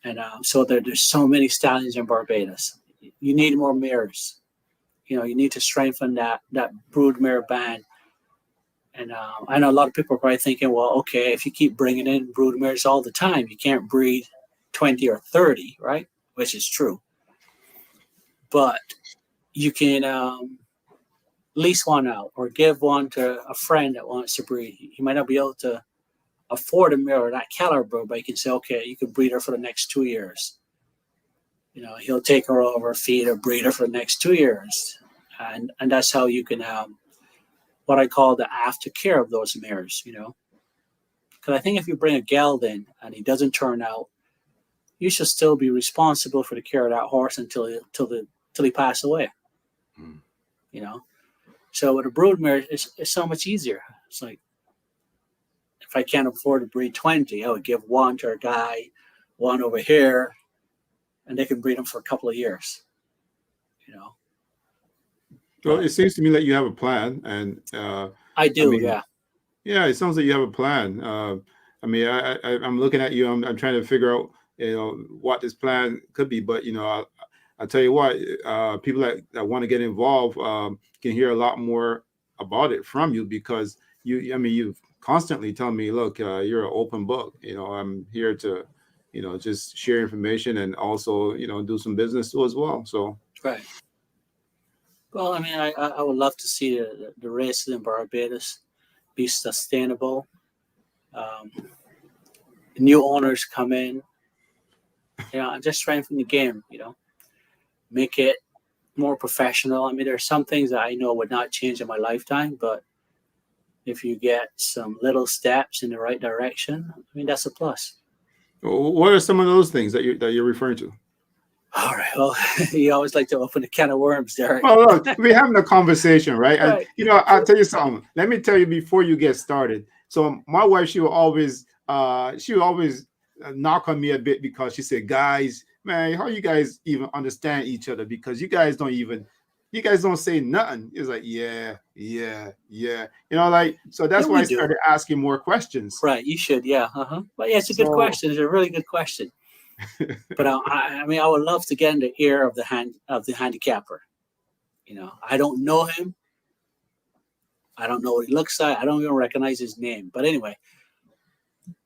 [SPEAKER 2] And so there's so many stallions in Barbados. You need more mares. You need to strengthen that brood mare band. And I know a lot of people are probably thinking, well, okay, if you keep bringing in brood mares all the time, you can't breed 20 or 30, right? Which is true. But you can lease one out or give one to a friend that wants to breed. He might not be able to afford a mare of that caliber, but you can say, okay, you can breed her for the next 2 years. He'll take her over, feed her, breed her for the next 2 years. And that's how you can what I call the aftercare of those mares, Because I think if you bring a gelding in and he doesn't turn out, you should still be responsible for the care of that horse until he pass away. So with a brood mare, it's so much easier. It's like, if I can't afford to breed 20, I would give one to a guy, one over here, and they can breed them for a couple of years.
[SPEAKER 1] Well, it seems to me that you have a plan, and
[SPEAKER 2] I do, yeah.
[SPEAKER 1] Yeah, it sounds like you have a plan. I mean, I'm looking at you. I'm trying to figure out, what this plan could be. But I'll tell you what, people that want to get involved can hear a lot more about it from you because you've constantly telling me, look, you're an open book. I'm here to, just share information and also, do some business too as well. So
[SPEAKER 2] right. Well, I mean, I would love to see the races in Barbados be sustainable. New owners come in, and just strengthen the game. Make it more professional. I mean, there are some things that I know would not change in my lifetime, but if you get some little steps in the right direction, I mean, that's a plus.
[SPEAKER 1] What are some of those things that you're referring to?
[SPEAKER 2] All right. Well, you always like to open a can of worms, Derek.
[SPEAKER 1] Well, look, we're having a conversation, right? And
[SPEAKER 2] right.
[SPEAKER 1] I'll tell you something. Let me tell you before you get started. So my wife, she would always knock on me a bit because she said, "Guys, man, how you guys even understand each other? Because you guys don't even you guys don't say nothing. It's like, yeah, yeah, yeah. Like, so
[SPEAKER 2] Yeah,
[SPEAKER 1] that's why
[SPEAKER 2] we
[SPEAKER 1] I
[SPEAKER 2] do.
[SPEAKER 1] started asking more questions.
[SPEAKER 2] Right, you should, yeah. But yeah, it's a good
[SPEAKER 1] So,
[SPEAKER 2] question. It's a really good question. But I mean, I would love to get in the ear of the handicapper. I don't know him. I don't know what he looks like. I don't even recognize his name. But anyway,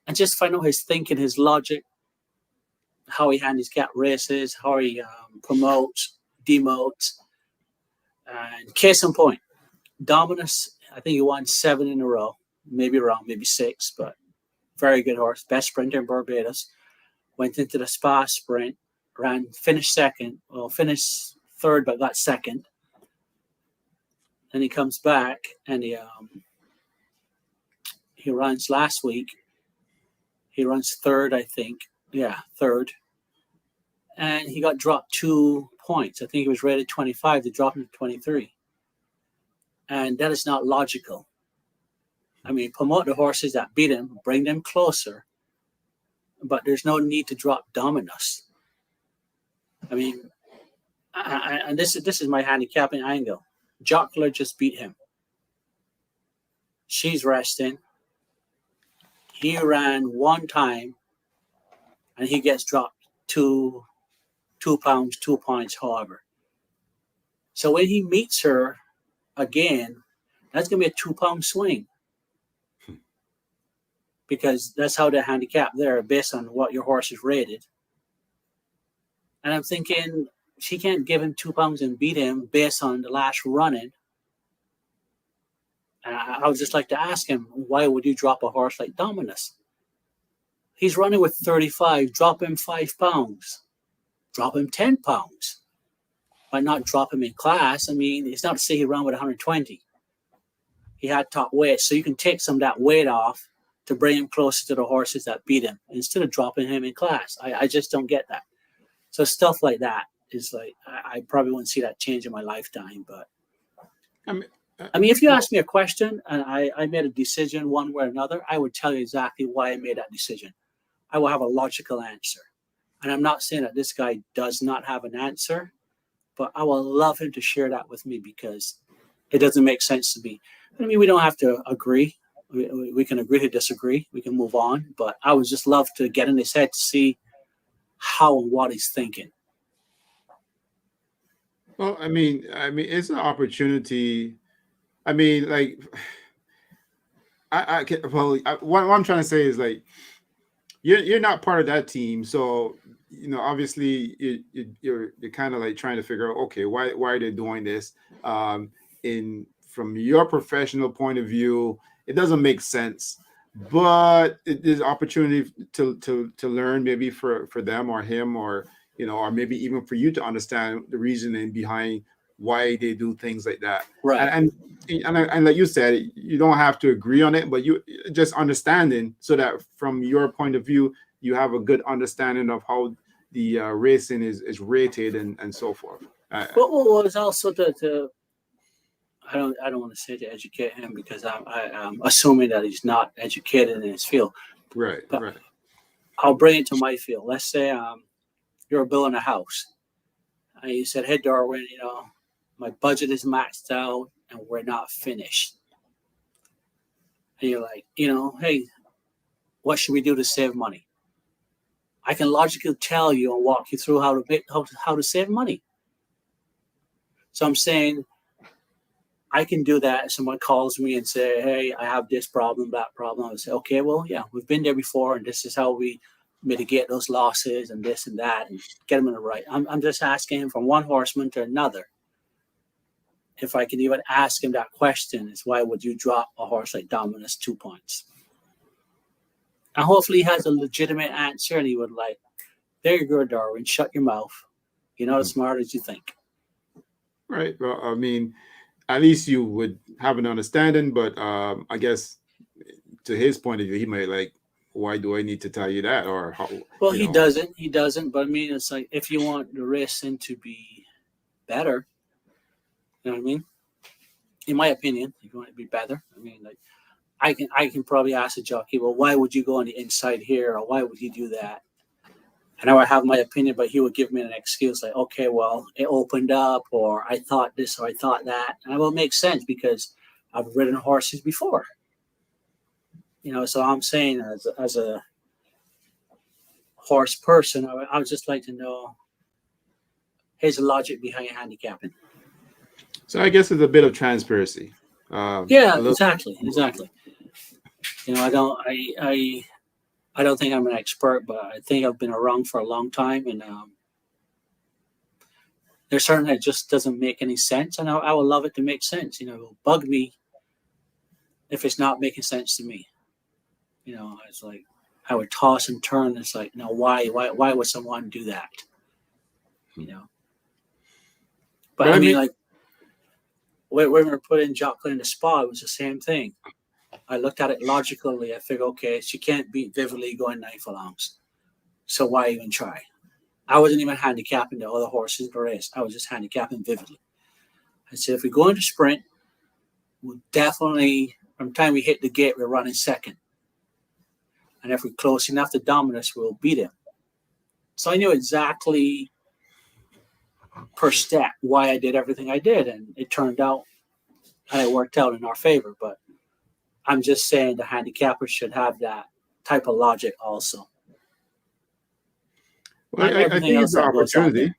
[SPEAKER 2] and just find out his thinking, his logic, how he handicap races, how he promotes, demotes. And case in point, Dominus, I think he won 7 in a row, maybe wrong, maybe 6, but very good horse, best sprinter in Barbados. Went into the Spa sprint, finished second, well, finished third, but got second. Then he comes back and he runs last week. He runs third, I think. Yeah, third. And he got dropped 2 points. I think he was rated 25. They dropped him to 23. And that is not logical. I mean, promote the horses that beat him, bring them closer, but there's no need to drop Dominus. I mean, and this is my handicapping angle. Jockler just beat him. She's resting. He ran one time, and he gets dropped 2 pounds, 2 points, however. So when he meets her again, that's going to be a 2-pound swing. Because that's how they're handicapped there, based on what your horse is rated. And I'm thinking, she can't give him 2 pounds and beat him based on the last running. And I would just like to ask him, why would you drop a horse like Dominus? He's running with 35. Drop him 5 pounds. Drop him 10 pounds. But not drop him in class. I mean, it's not to say he ran with 120. He had top weight. So you can take some of that weight off to bring him closer to the horses that beat him instead of dropping him in class. I just don't get that. So stuff like that is like, I probably wouldn't see that change in my lifetime. But I mean, if you ask me a question and I made a decision one way or another, I would tell you exactly why I made that decision. I will have a logical answer. And I'm not saying that this guy does not have an answer, but I will love him to share that with me because it doesn't make sense to me. I mean, we don't have to agree. We can agree to disagree. We can move on. But I would just love to get in his head to see how and what he's thinking.
[SPEAKER 1] well, I mean, it's an opportunity. I mean, like, I can, well, what I'm trying to say is like, you're not part of that team, so obviously you're kind of like trying to figure out, okay, why are they doing this? In From your professional point of view, it doesn't make sense, but it is opportunity to learn, maybe for them or him, or or maybe even for you to understand the reasoning behind why they do things like that.
[SPEAKER 2] Right.
[SPEAKER 1] And like you said, you don't have to agree on it, but you just understanding, so that from your point of view, you have a good understanding of how the racing is rated and so forth.
[SPEAKER 2] Well, it's also to I don't want to say to educate him because I'm assuming that he's not educated in his field.
[SPEAKER 1] Right,
[SPEAKER 2] But
[SPEAKER 1] right.
[SPEAKER 2] I'll bring it to my field. Let's say you're building a house, and you said, "Hey, Darwin, my budget is maxed out, and we're not finished." And you're like, "Hey, what should we do to save money?" I can logically tell you and walk you through how to save money. So I'm saying, I can do that. If someone calls me and say, "Hey, I have this problem, that problem," I would say, "Okay, well, yeah, we've been there before, and this is how we mitigate those losses and this and that, and get them in the right." I'm just asking him from one horseman to another. If I can even ask him that question, is why would you drop a horse like Dominus 2 points? And hopefully he has a legitimate answer, and he would like, "There you go, Darwin, shut your mouth. You're not as smart as you think."
[SPEAKER 1] Right. Well, I mean, at least you would have an understanding, but I guess to his point of view, he might like, why do I need to tell you that? Or how?
[SPEAKER 2] Well, he doesn't. But I mean, it's like, if you want the racing to be better, you know what I mean? In my opinion, if you want it to be better, I mean, like, I can probably ask a jockey, well, why would you go on the inside here, or why would you do that? And I would have my opinion, but he would give me an excuse like, okay, well, it opened up, or I thought this, or I thought that. And it will make sense because I've ridden horses before. So I'm saying as a horse person, I would just like to know his logic behind handicapping.
[SPEAKER 1] So I guess it's a bit of transparency.
[SPEAKER 2] Yeah, exactly. I don't think I'm an expert, but I think I've been around for a long time, and there's certain that just doesn't make any sense, and I would love it to make sense. It will bug me if it's not making sense to me. It's like I would toss and turn. It's like, why would someone do that? But I mean, like when we were putting Jocelyn in the spa, it was the same thing. I looked at it logically. I figured, okay, she can't beat Vividly going 9 furlongs, so why even try? I wasn't even handicapping the other horses in the race. I was just handicapping Vividly. I said, if we go into sprint, we'll definitely, from the time we hit the gate, we're running second. And if we're close enough to Dominus, we'll beat him. So I knew exactly per step why I did everything I did. And it turned out, and it worked out in our favor. But I'm just saying the handicappers should have that type of logic also.
[SPEAKER 1] Well, I think it's an opportunity.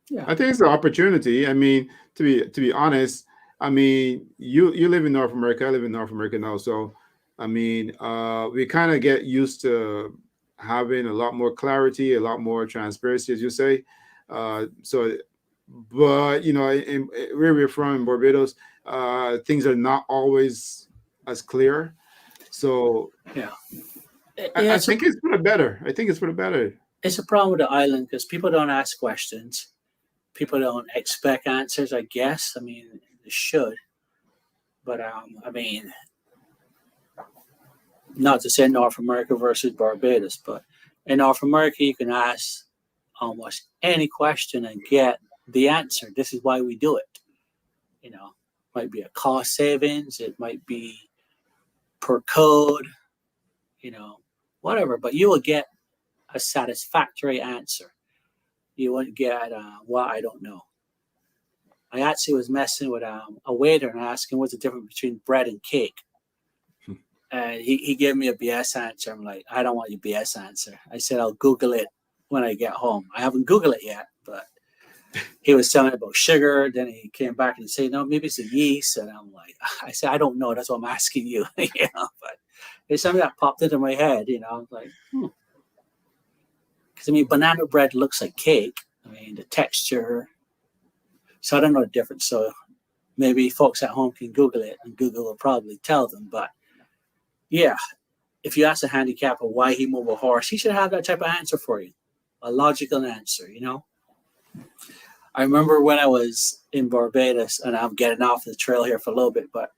[SPEAKER 2] Yeah.
[SPEAKER 1] I think it's an opportunity. I mean, to be honest, I mean, you live in North America. I live in North America now. So, I mean, we kind of get used to having a lot more clarity, a lot more transparency, as you say. But where we're from in Barbados, things are not always as clear. So,
[SPEAKER 2] yeah,
[SPEAKER 1] I think it's for the better. I think it's for the better.
[SPEAKER 2] It's a problem with the island because people don't ask questions. People don't expect answers, I guess. I mean, they should. But, I mean, not to say North America versus Barbados, but in North America, you can ask almost any question and get the answer. This is why we do it. Might be a cost savings. It might be per code, whatever. But you will get a satisfactory answer. You wouldn't get, I don't know. I actually was messing with a waiter and asking what's the difference between bread and cake. And he gave me a BS answer. I'm like, I don't want your BS answer. I said, I'll Google it when I get home. I haven't Googled it yet, but he was telling me about sugar. Then he came back and said, no, maybe it's the yeast. And I'm like, I said, I don't know. That's what I'm asking you. But it's something that popped into my head. I was like, Because, I mean, banana bread looks like cake. I mean, the texture. So I don't know the difference. So maybe folks at home can Google it, and Google will probably tell them. But, yeah, if you ask a handicapper why he moved a horse, he should have that type of answer for you, a logical answer, I remember when I was in Barbados, and I'm getting off the trail here for a little bit, but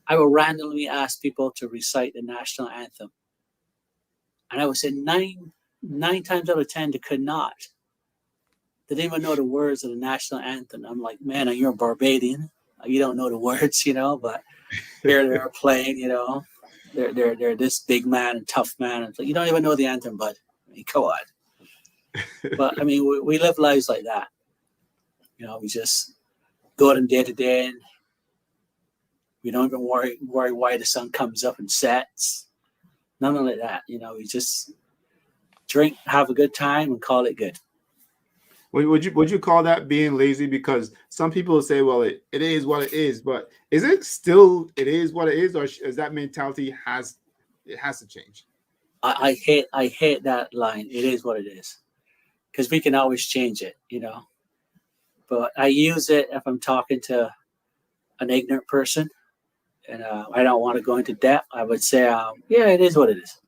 [SPEAKER 2] I would randomly ask people to recite the national anthem. And I would say nine times out of 10, they could not. They didn't even know the words of the national anthem. I'm like, man, you're a Barbadian. You don't know the words, but here they're playing, They're this big man and tough man. And you don't even know the anthem, bud. I mean, come on. But, I mean, we live lives like that. We just go from day to day, and we don't even worry why the sun comes up and sets. Nothing like that. We just drink, have a good time, and call it good.
[SPEAKER 1] Would you call that being lazy? Because some people say, well, it is what it is, but is it still it is what it is, or is that mentality has to change?
[SPEAKER 2] I hate that line. It is what it is, because we can always change it, But I use it if I'm talking to an ignorant person, and I don't want to go into depth. I would say, yeah, it is what it is.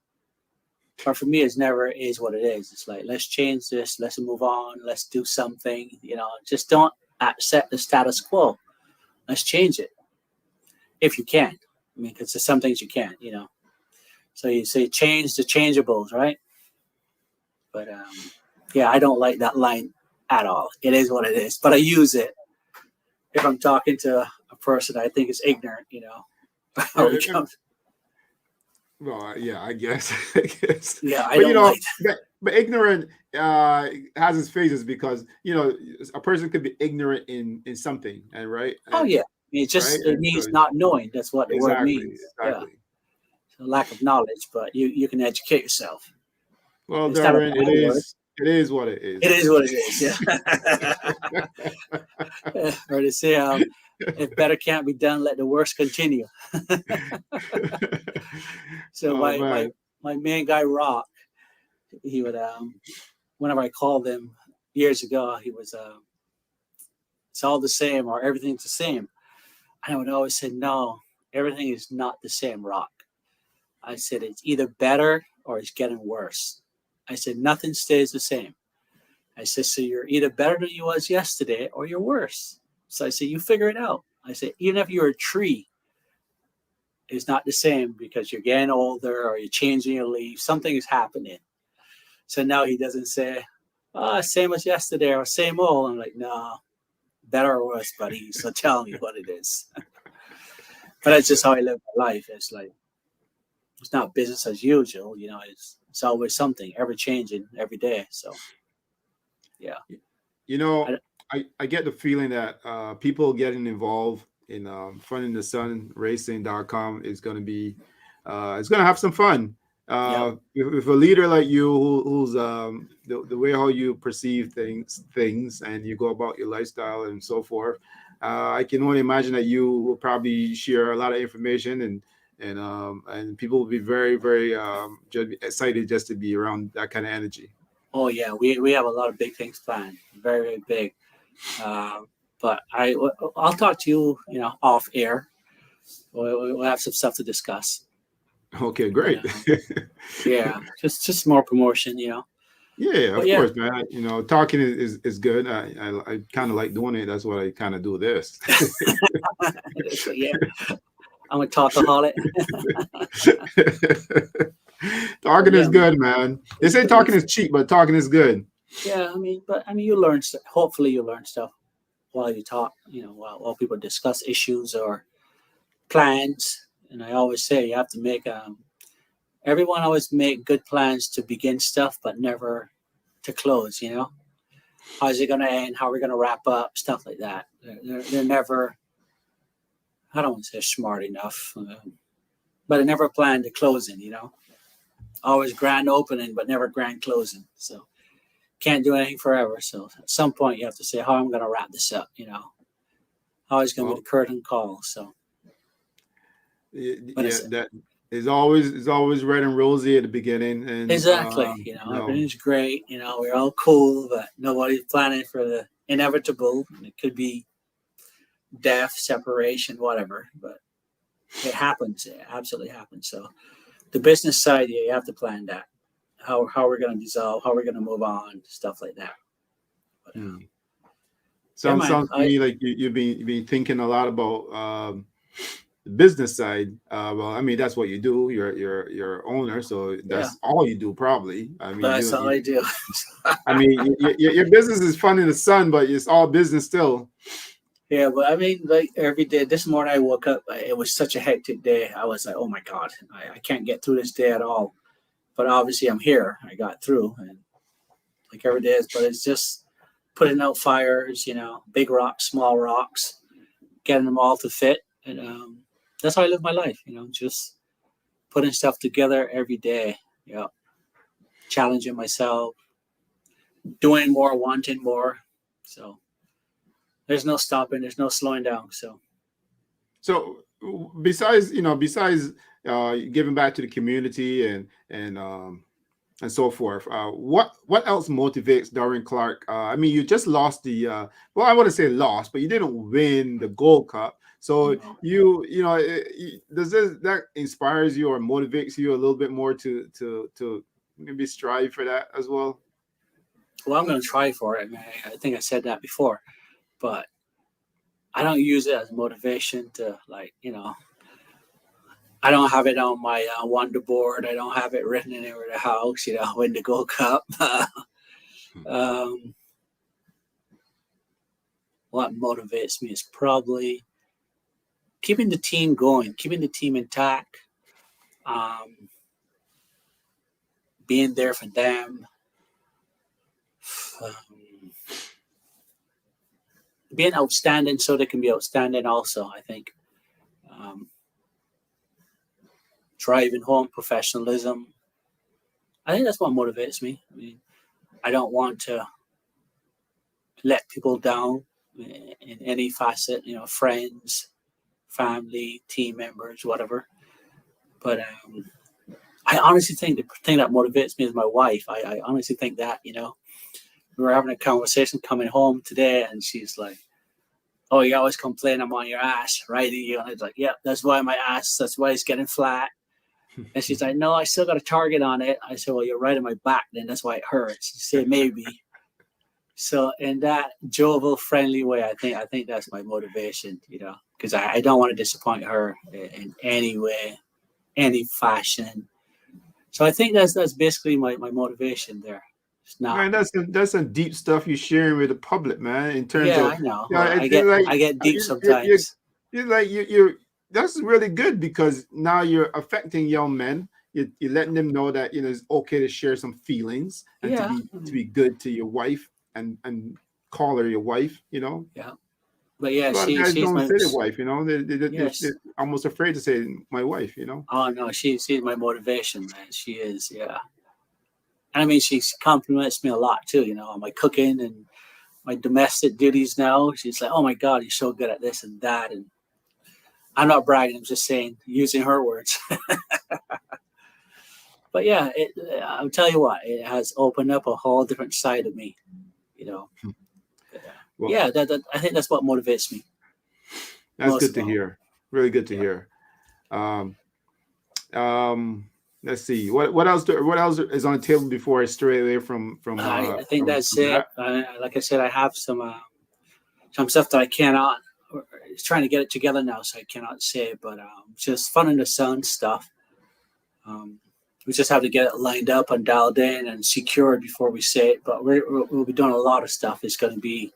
[SPEAKER 2] But for me, it's never is what it is. It's like, let's change this. Let's move on. Let's do something. Just don't accept the status quo. Let's change it if you can. I mean, because there's some things you can't. So you say change the changeables, right? But yeah, I don't like that line at all. It is what it is. But I use it if I'm talking to a person I think is ignorant.
[SPEAKER 1] Well, yeah, I guess.
[SPEAKER 2] Yeah,
[SPEAKER 1] but but ignorant has its phases because a person could be ignorant in something, and right,
[SPEAKER 2] Oh
[SPEAKER 1] and
[SPEAKER 2] yeah, it
[SPEAKER 1] right,
[SPEAKER 2] just it
[SPEAKER 1] and so
[SPEAKER 2] means not knowing. That's what the word
[SPEAKER 1] exactly,
[SPEAKER 2] means. Yeah,
[SPEAKER 1] exactly.
[SPEAKER 2] so lack of knowledge, but you can educate yourself.
[SPEAKER 1] Well,
[SPEAKER 2] It's not a
[SPEAKER 1] Darwin,
[SPEAKER 2] bad word.
[SPEAKER 1] it is what it
[SPEAKER 2] It
[SPEAKER 1] is.
[SPEAKER 2] is what it is. Yeah. Or they say, if better can't be done, let the worst continue. So
[SPEAKER 1] Oh
[SPEAKER 2] my main guy Rock, he would whenever I called him years ago, he was it's all the same or everything's the same. And I would always say, no, everything is not the same, Rock. I said it's either better or it's getting worse. I said nothing stays the same. I said, so you're either better than you was yesterday or you're worse. So I said, you figure it out. I said, even if you're a tree, it's not the same because you're getting older or you're changing your leaves. Something is happening. So now he doesn't say, same as yesterday or same old. I'm like, no, better or worse, buddy. So tell me what it is. But that's just how I live my life. It's like, it's not business as usual. It's always something, ever changing every day. So, yeah.
[SPEAKER 1] you know,
[SPEAKER 2] I,
[SPEAKER 1] I get the feeling that people getting involved in funding the sun racing.com is going to be it's going to have some fun.
[SPEAKER 2] yeah.
[SPEAKER 1] If a leader like you who's the way how you perceive things and you go about your lifestyle and so forth, I can only imagine that you will probably share a lot of information and people will be very very just excited just to be around that kind of energy.
[SPEAKER 2] Oh, yeah. We have a lot of big things planned. Very, very big. Uh, but I'll talk to you, off air. We'll have some stuff to discuss.
[SPEAKER 1] Okay,
[SPEAKER 2] But
[SPEAKER 1] great.
[SPEAKER 2] yeah, just more promotion.
[SPEAKER 1] Yeah,
[SPEAKER 2] But
[SPEAKER 1] of
[SPEAKER 2] yeah,
[SPEAKER 1] course, man. Talking is good. I kind of like doing it. That's why I kind of do this.
[SPEAKER 2] so yeah, I'm a talkaholic. But
[SPEAKER 1] Talking
[SPEAKER 2] yeah,
[SPEAKER 1] is
[SPEAKER 2] man,
[SPEAKER 1] good, man. They say talking
[SPEAKER 2] it's
[SPEAKER 1] is cheap, but talking is good.
[SPEAKER 2] yeah. I mean, you learn. Hopefully, you learn stuff while you talk. While people discuss issues or plans. And I always say you have to make everyone always make good plans to begin stuff, but never to close. How's it going to end? How are we going to wrap up? Stuff like that. They're never. I don't want to say smart enough, but I never planned to closing. Always grand opening, but never grand closing. So can't do anything forever. So at some point, you have to say how I'm going to wrap this up. How is going to be
[SPEAKER 1] Well,
[SPEAKER 2] the curtain call. So, but
[SPEAKER 1] yeah,
[SPEAKER 2] it's
[SPEAKER 1] that is always red and rosy at the beginning, and
[SPEAKER 2] exactly. Everything's great. We're all cool, but nobody's planning for the inevitable. It could be death, separation, whatever. But it happens. It absolutely happens. So the business side, yeah, you have to plan that. How we're going to dissolve, how we're going to move on, stuff like that. But
[SPEAKER 1] hmm.
[SPEAKER 2] yeah, man.
[SPEAKER 1] Sounds to me like you've been thinking a lot about the business side. Well, I mean that's what you do. You're owner, so
[SPEAKER 2] Yeah,
[SPEAKER 1] that's all you do probably. I mean
[SPEAKER 2] that's all I do.
[SPEAKER 1] I mean your business is fun in the sun, but it's all business still.
[SPEAKER 2] Yeah, but I mean, like every day. This morning I woke up. It was such a hectic day. I was like, oh my god, I can't get through this day at all. But obviously, I'm here. I got through, and like every day is. But it's just putting out fires. Big rocks, small rocks, getting them all to fit, and that's how I live my life. Just putting stuff together every day. Yeah, challenging myself, doing more, wanting more. So there's no stopping. There's no slowing down. So
[SPEAKER 1] So besides giving back to the community and so forth, what else motivates Darwin Clarke? I mean, you just lost the well, I want to say lost, but you didn't win the Gold Cup. So does that inspires you or motivates you a little bit more to maybe strive for that as well?
[SPEAKER 2] well, I'm going to try for it. I mean, I think I said that before, but I don't use it as motivation to I don't have it on my wonder board. I don't have it written anywhere in the house. Win the Gold Cup. um, what motivates me is probably keeping the team going, keeping the team intact, um, being there for them. Um, being outstanding so they can be outstanding also, I think. Um, driving home professionalism. I think that's what motivates me. I mean, I don't want to let people down in any facet, friends, family, team members, whatever. But I honestly think the thing that motivates me is my wife. I honestly think that, we were having a conversation coming home today, and she's like, "Oh, you always complain I'm on your ass, right?" And it's like, "Yeah, that's why that's why it's getting flat." And she's like, "No, I still got a target on it." I said, "Well, you're right in my back, then that's why it hurts." She said, "Maybe." So in that jovial, friendly way, I think that's my motivation, because I don't want to disappoint her in any way, any fashion. So I think that's basically my motivation there. It's not.
[SPEAKER 1] Man, that's some deep stuff you're sharing with the public, man. In terms
[SPEAKER 2] Yeah,
[SPEAKER 1] of,
[SPEAKER 2] I know.
[SPEAKER 1] yeah,
[SPEAKER 2] I
[SPEAKER 1] it's
[SPEAKER 2] get
[SPEAKER 1] like
[SPEAKER 2] I get deep
[SPEAKER 1] you're,
[SPEAKER 2] sometimes.
[SPEAKER 1] you're like you're that's really good because now you're affecting young men. You're letting them know that it's okay to share some feelings and to
[SPEAKER 2] Yeah,
[SPEAKER 1] be good to your wife and call her your wife.
[SPEAKER 2] yeah. But yeah,
[SPEAKER 1] A lot of guys
[SPEAKER 2] she's
[SPEAKER 1] don't
[SPEAKER 2] my.
[SPEAKER 1] say their wife.
[SPEAKER 2] Yes.
[SPEAKER 1] They're almost afraid to say my wife.
[SPEAKER 2] Oh no, she's my motivation, man. She is. Yeah. And I mean, she compliments me a lot too. On my cooking and my domestic duties now. She's like, "Oh my God, you're so good at this and that." And I'm not bragging. I'm just saying, using her words. But yeah, I'll tell you what, it has opened up a whole different side of me. You know. But,
[SPEAKER 1] Well,
[SPEAKER 2] yeah, that I think that's what motivates me
[SPEAKER 1] that's
[SPEAKER 2] most
[SPEAKER 1] good
[SPEAKER 2] of
[SPEAKER 1] to
[SPEAKER 2] all.
[SPEAKER 1] hear. Really good to
[SPEAKER 2] Yeah.
[SPEAKER 1] hear. Um, let's see what else is on the table before I stray away
[SPEAKER 2] I think that's
[SPEAKER 1] from
[SPEAKER 2] it.
[SPEAKER 1] that.
[SPEAKER 2] Like I said, I have some stuff that I cannot. It's trying to get it together now, so I cannot say it. But just fun in the sun stuff. Um, we just have to get it lined up and dialed in and secured before we say it. But we'll be doing a lot of stuff. It's going to be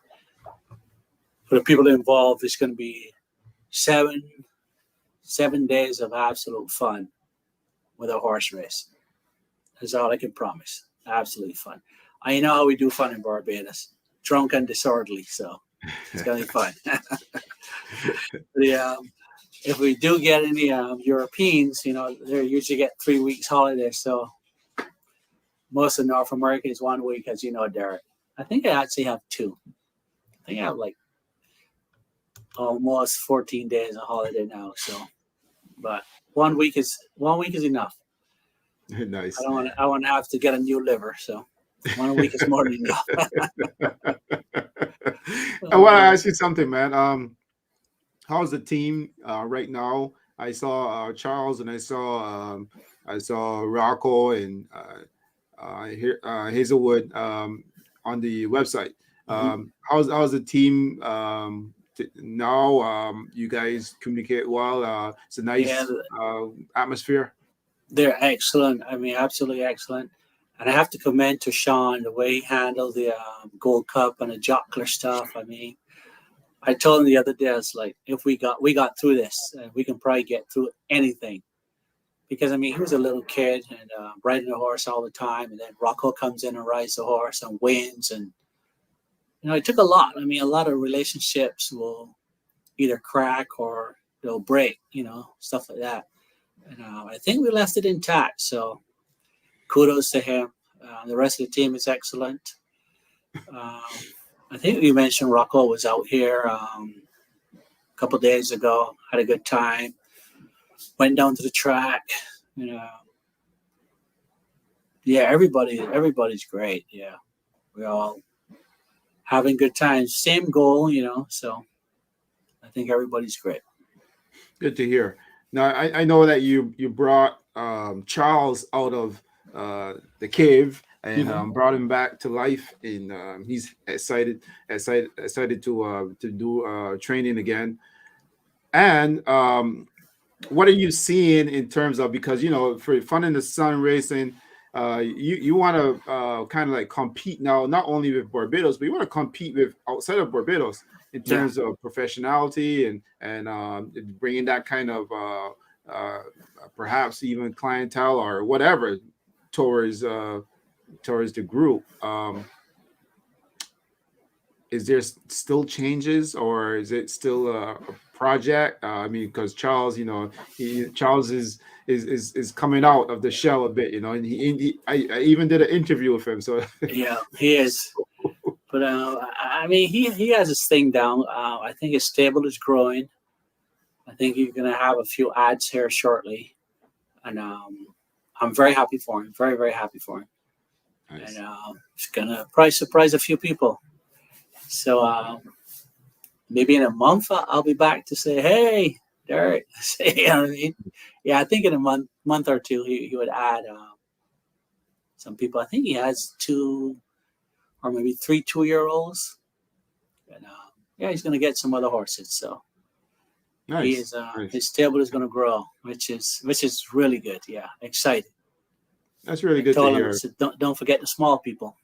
[SPEAKER 2] for the people involved. It's going to be 7 days of absolute fun with a horse race. That's all I can promise. Absolutely fun. I know how we do fun in Barbados. Drunk and disorderly, so it's gonna be fun. Yeah, if we do get any Europeans, they usually get 3 weeks holiday. So most of North America is 1 week, as you know, Derek. I think I actually have two. I think I have like almost 14 days of holiday now. So, but 1 week is enough.
[SPEAKER 1] Nice.
[SPEAKER 2] I want to have to get a new liver. So 1 week is more than enough.
[SPEAKER 1] I want to
[SPEAKER 2] Uh,
[SPEAKER 1] ask you something, man. How's the team right now? I saw Charles and I saw Rocco and Hazelwood on the website.
[SPEAKER 2] mhm.
[SPEAKER 1] How's the team now? You guys communicate well. It's a
[SPEAKER 2] Yeah,
[SPEAKER 1] nice atmosphere.
[SPEAKER 2] they're excellent. I mean, absolutely excellent. And I have to commend to Sean the way he handled the Gold Cup and the jockler stuff. I mean, I told him the other day, I was like, if we got through this, we can probably get through anything. Because I mean, he was a little kid and riding a horse all the time, and then Rocco comes in and rides the horse and wins, and it took a lot. I mean, a lot of relationships will either crack or they'll break, stuff like that. And I think we left it intact. So kudos to him. The rest of the team is excellent. Um, I think you mentioned Rocco was out here a couple of days ago. Had a good time. Went down to the track. You know, yeah, everybody's great. Yeah, we all having good times. Same goal, So I think everybody's great.
[SPEAKER 1] Good to hear. Now I know that you brought Charles out of the cave and
[SPEAKER 2] Mm-hmm.
[SPEAKER 1] brought him back to life, and he's excited to do training again. And what are you seeing in terms of, because for fun in the sun racing, you want to kind of like compete now, not only with Barbados, but you want to compete with outside of Barbados in
[SPEAKER 2] Yeah.
[SPEAKER 1] terms of professionality and bringing that kind of uh, perhaps even clientele or whatever towards towards the group. is there still changes, or is it still a project? I mean, because Charles, Charles is coming out of the shell a bit, and I even did an interview with him. So
[SPEAKER 2] Yeah, he is. But I mean, he has his thing down. I think his stable is growing. I think he's going to have a few ads here shortly, and I'm very happy for him. Very, very happy for him.
[SPEAKER 1] nice.
[SPEAKER 2] And it's going to probably surprise a few people. So maybe in a month I'll be back to say, hey, Derek. You know what I mean? Yeah, I think in a month or two he would add some people. I think he has 2 or maybe 3 2-year-olds, and yeah, he's going to get some other horses. So he
[SPEAKER 1] Nice,
[SPEAKER 2] is
[SPEAKER 1] nice.
[SPEAKER 2] his stable is going to grow, which is really good. Yeah, excited.
[SPEAKER 1] That's really
[SPEAKER 2] I
[SPEAKER 1] good to
[SPEAKER 2] told him, I
[SPEAKER 1] hear.
[SPEAKER 2] said, don't forget the small people.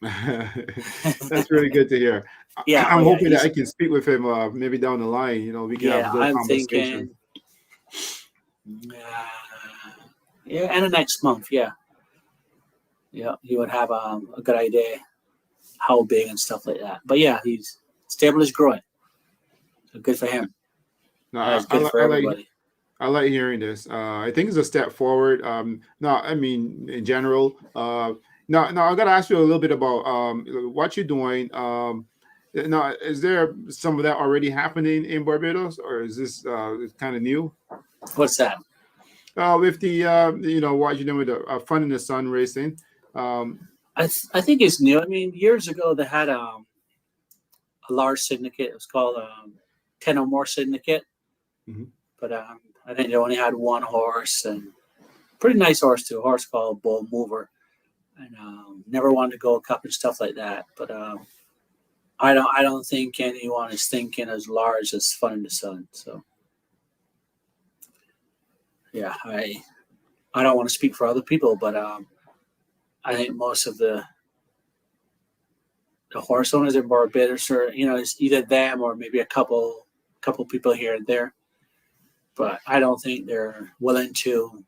[SPEAKER 1] That's really good to hear.
[SPEAKER 2] Yeah, oh
[SPEAKER 1] I'm
[SPEAKER 2] yeah,
[SPEAKER 1] hoping that I can speak with him maybe down the line. We can have a good
[SPEAKER 2] I'm
[SPEAKER 1] conversation.
[SPEAKER 2] thinking, yeah, and the next month, yeah, he would have a good idea how big and stuff like that. But yeah, he's stable is growing, so good for him.
[SPEAKER 1] No,
[SPEAKER 2] It's good for everybody.
[SPEAKER 1] I like hearing this. I think it's a step forward. No, I mean in general. Now I gotta ask you a little bit about what you're doing. Now, is there some of that already happening in Barbados, or is this kind of new?
[SPEAKER 2] What's that?
[SPEAKER 1] With the what you're doing with the Fun in the Sun racing. Um,
[SPEAKER 2] I think it's new. I mean, years ago they had a large syndicate. It was called 10 or more syndicate.
[SPEAKER 1] mhm.
[SPEAKER 2] But I think they only had one horse, and pretty nice horse too. A horse called Bull Mover, and never wanted to go cup and stuff like that. But I don't think anyone is thinking as large as Fun in the Sun. So yeah, I don't want to speak for other people, but I think most of the horse owners in Barbados are, it's either them or maybe a couple people here and there. But I don't think they're willing to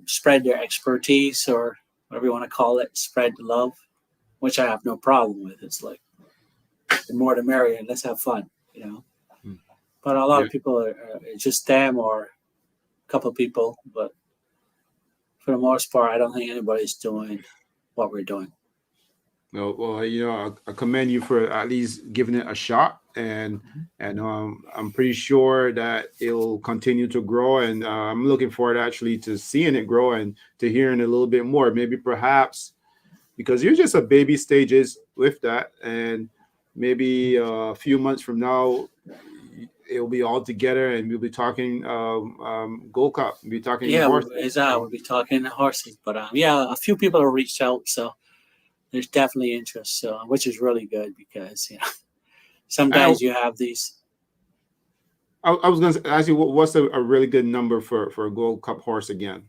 [SPEAKER 2] spread their expertise, or whatever you want to call it, spread the love, which I have no problem with. It's like the more the merrier. Let's have fun.
[SPEAKER 1] Mm.
[SPEAKER 2] But a lot
[SPEAKER 1] Yeah.
[SPEAKER 2] of people are just them or a couple of people. But for the most part, I don't think anybody's doing what we're doing.
[SPEAKER 1] No, well, I commend you for at least giving it a shot, and I'm pretty sure that it'll continue to grow, and I'm looking forward actually to seeing it grow and to hearing a little bit more. Maybe perhaps because you're just a baby stages with that, and maybe a few months from now it'll be all together, and we'll be talking Gold Cup, we'll be talking
[SPEAKER 2] Yeah,
[SPEAKER 1] horse.
[SPEAKER 2] we'll be talking horses. But yeah, a few people have reached out, so there's definitely interest, so which is really good because sometimes you have these.
[SPEAKER 1] I was going to ask you, what's a really good number for a Gold Cup horse again?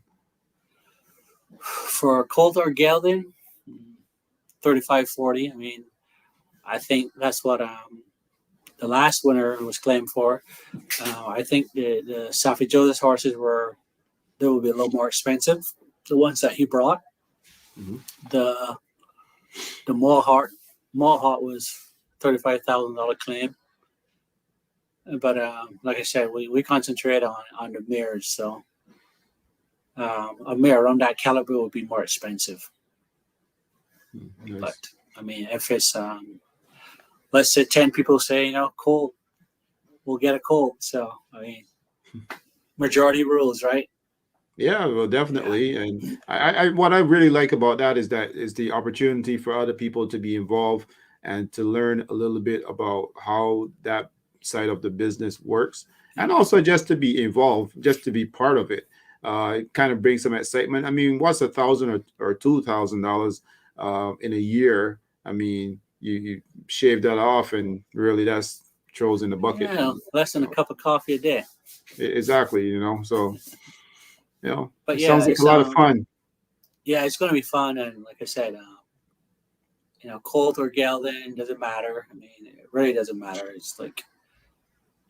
[SPEAKER 2] For Colt or Gelding, 35-40. I mean, I think that's what the last winner was claimed for. I think the Safi Joseph horses they will be a little more expensive. The ones that he brought,
[SPEAKER 1] Mhm.
[SPEAKER 2] the Mohawk was $35,000 claim. But like I said, we concentrate on the mirrors, so a mirror on that caliber would be more expensive.
[SPEAKER 1] Nice.
[SPEAKER 2] But I mean, if it's let's say 10 people say, Colt, we'll get a Colt. So I mean, majority rules, right?
[SPEAKER 1] Yeah, well, definitely. And I what I really like about that is the opportunity for other people to be involved and to learn a little bit about how that side of the business works, and also just to be involved, just to be part of it. It kind of brings some excitement. I mean, what's $1,000 or $2,000 in a year? I mean, you shave that off, and really that's throws in the bucket.
[SPEAKER 2] Yeah, less than a cup of coffee a day.
[SPEAKER 1] Exactly. So
[SPEAKER 2] But
[SPEAKER 1] it
[SPEAKER 2] yeah,
[SPEAKER 1] sounds like
[SPEAKER 2] it's
[SPEAKER 1] a lot of fun.
[SPEAKER 2] Yeah, it's going to be fun, and like I said, Colt or Gelding doesn't matter. I mean, it really doesn't matter. It's like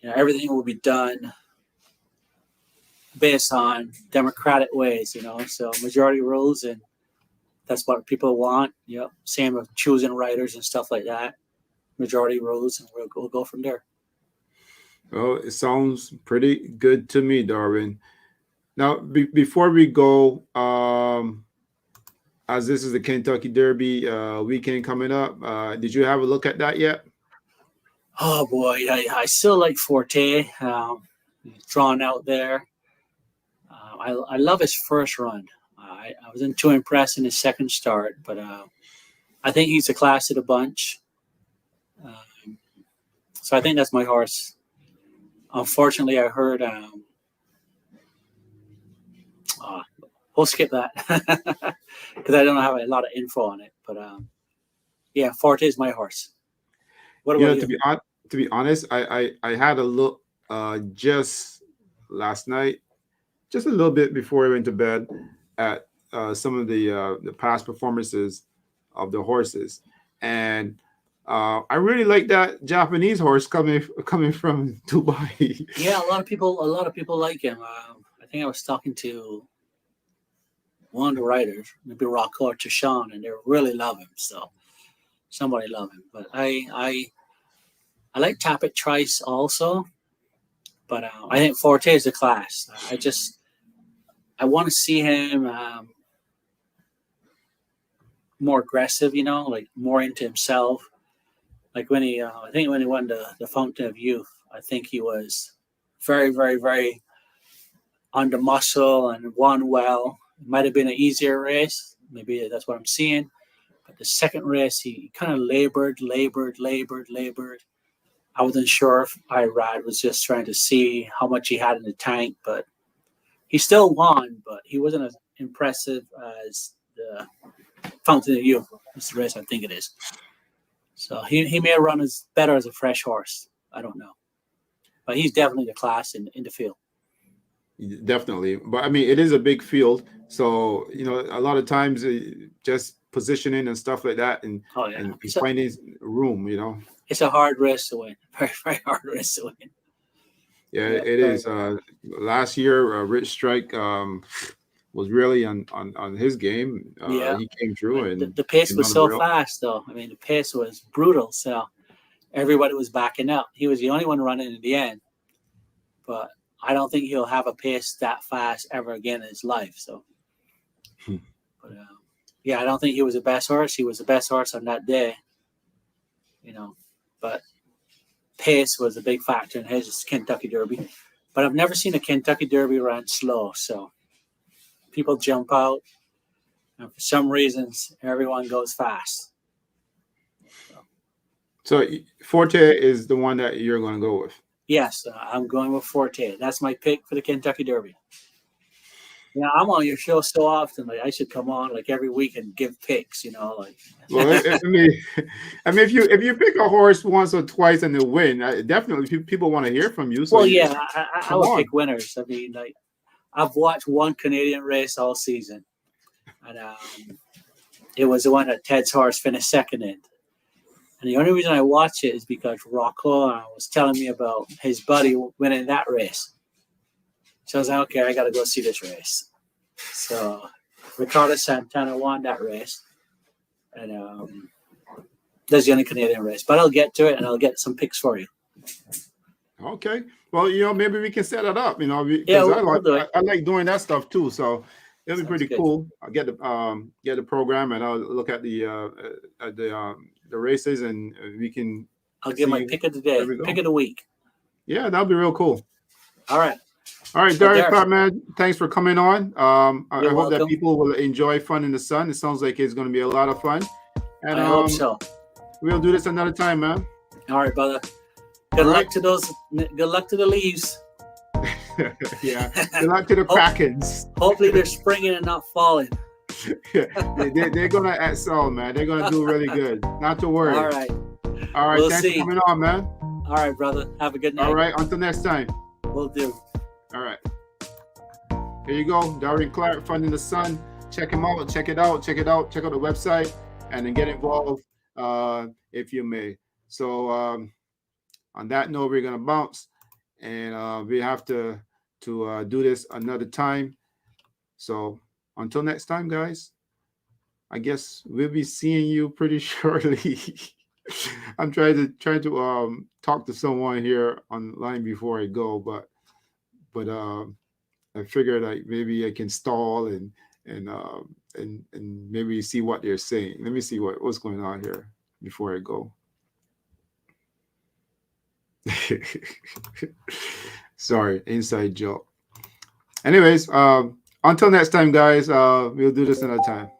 [SPEAKER 2] everything will be done based on democratic ways. So majority rules, and that's what people want. Yep. Same with choosing riders and stuff like that. Majority rules, and we'll go from there.
[SPEAKER 1] Well, it sounds pretty good to me, Darwin. Now, before we go, as this is the Kentucky Derby weekend coming up, did you have a look at that yet?
[SPEAKER 2] Oh boy, I still like Forte. Drawn out there. I love his first run. I wasn't too impressed in his second start, but I think he's the class of the bunch. So I think that's my horse. Unfortunately, I heard. We'll skip that because I don't have a lot of info on it. But yeah, Forte is my horse. What about you?
[SPEAKER 1] To be honest, I had a look just last night, just a little bit before I went to bed, at some of the past performances of the horses, and I really like that Japanese horse coming from Dubai.
[SPEAKER 2] Yeah, a lot of people like him. I think I was talking to one of the writers, maybe Rocco or Tashawn, and they really love him. So somebody love him. But I like Tapit Trice also, but I think Forte is a class. I want to see him more aggressive, like more into himself. Like when I think when he won the Fountain of Youth, I think he was very, very, very under muscle and won well. It might have been an easier race. Maybe that's what I'm seeing. But the second race, he kind of labored. I wasn't sure if Irad was just trying to see how much he had in the tank, but he still won, but he wasn't as impressive as the Fountain of Youth. That's the race I think it is. So he may run as better as a fresh horse. I don't know. But he's definitely the class in the field.
[SPEAKER 1] Definitely, but I mean, it is a big field, so a lot of times just positioning and stuff like that, and finding room.
[SPEAKER 2] It's a hard race to win. Very, very hard race to win.
[SPEAKER 1] Yeah, it is. Last year, Rich Strike was really on his game. He came through, and
[SPEAKER 2] the pace was so fast, though. I mean, the pace was brutal. So everybody was backing up. He was the only one running in the end, but I don't think he'll have a pace that fast ever again in his life. So, but I don't think he was the best horse. He was the best horse on that day, but pace was a big factor in his Kentucky Derby. But I've never seen a Kentucky Derby run slow. So people jump out, and for some reasons, everyone goes fast.
[SPEAKER 1] So Forte is the one that you're going to go with?
[SPEAKER 2] Yes, I'm going with Forte. That's my pick for the Kentucky Derby. I'm on your show so often. Like I should come on like every week and give picks.
[SPEAKER 1] Well, I mean, if you pick a horse once or twice and they win, definitely people want to hear from you. So
[SPEAKER 2] I would pick winners. I mean, like I've watched one Canadian race all season, and it was the one that Ted's horse finished second in. And the only reason I watch it is because Rocco was telling me about his buddy winning that race. So I was like, okay, I got to go see this race. So Ricardo Santana won that race. And that's the only Canadian race. But I'll get to it, and I'll get some picks for you.
[SPEAKER 1] Okay. Well, maybe we can set it up, because I like doing that stuff too. So it'll be pretty cool. I'll get the program, and I'll look at the races, and we can.
[SPEAKER 2] I'll get my pick of the day, pick of the week.
[SPEAKER 1] Yeah, that'll be real cool.
[SPEAKER 2] All right,
[SPEAKER 1] Darwin Clarke, man. Thanks for coming on. I hope that people will enjoy Fun in the Sun. It sounds like it's going to be a lot of fun. And
[SPEAKER 2] I hope so.
[SPEAKER 1] We'll do this another time, man.
[SPEAKER 2] All right, brother. Good luck to those. Good luck to the leaves.
[SPEAKER 1] Yeah. Good luck to the Krakens.
[SPEAKER 2] Hopefully, they're springing and not falling.
[SPEAKER 1] They're gonna excel, man. They're gonna do really good. Not to worry.
[SPEAKER 2] All right.
[SPEAKER 1] We'll thanks for coming on, man.
[SPEAKER 2] All right, brother. Have a good night.
[SPEAKER 1] All right. Until next time.
[SPEAKER 2] Will do.
[SPEAKER 1] All right. Here you go, Darwin Clarke, Fun in the Sun. Check him out. Check it out. Check out the website, and then get involved if you may. So on that note, we're gonna bounce, and we have to do this another time. So until next time, guys. I guess we'll be seeing you pretty shortly. I'm trying to talk to someone here online before I go, but I figured like maybe I can stall and maybe see what they're saying. Let me see what's going on here before I go. Sorry, inside joke. Anyways, until next time, guys. We'll do this another time.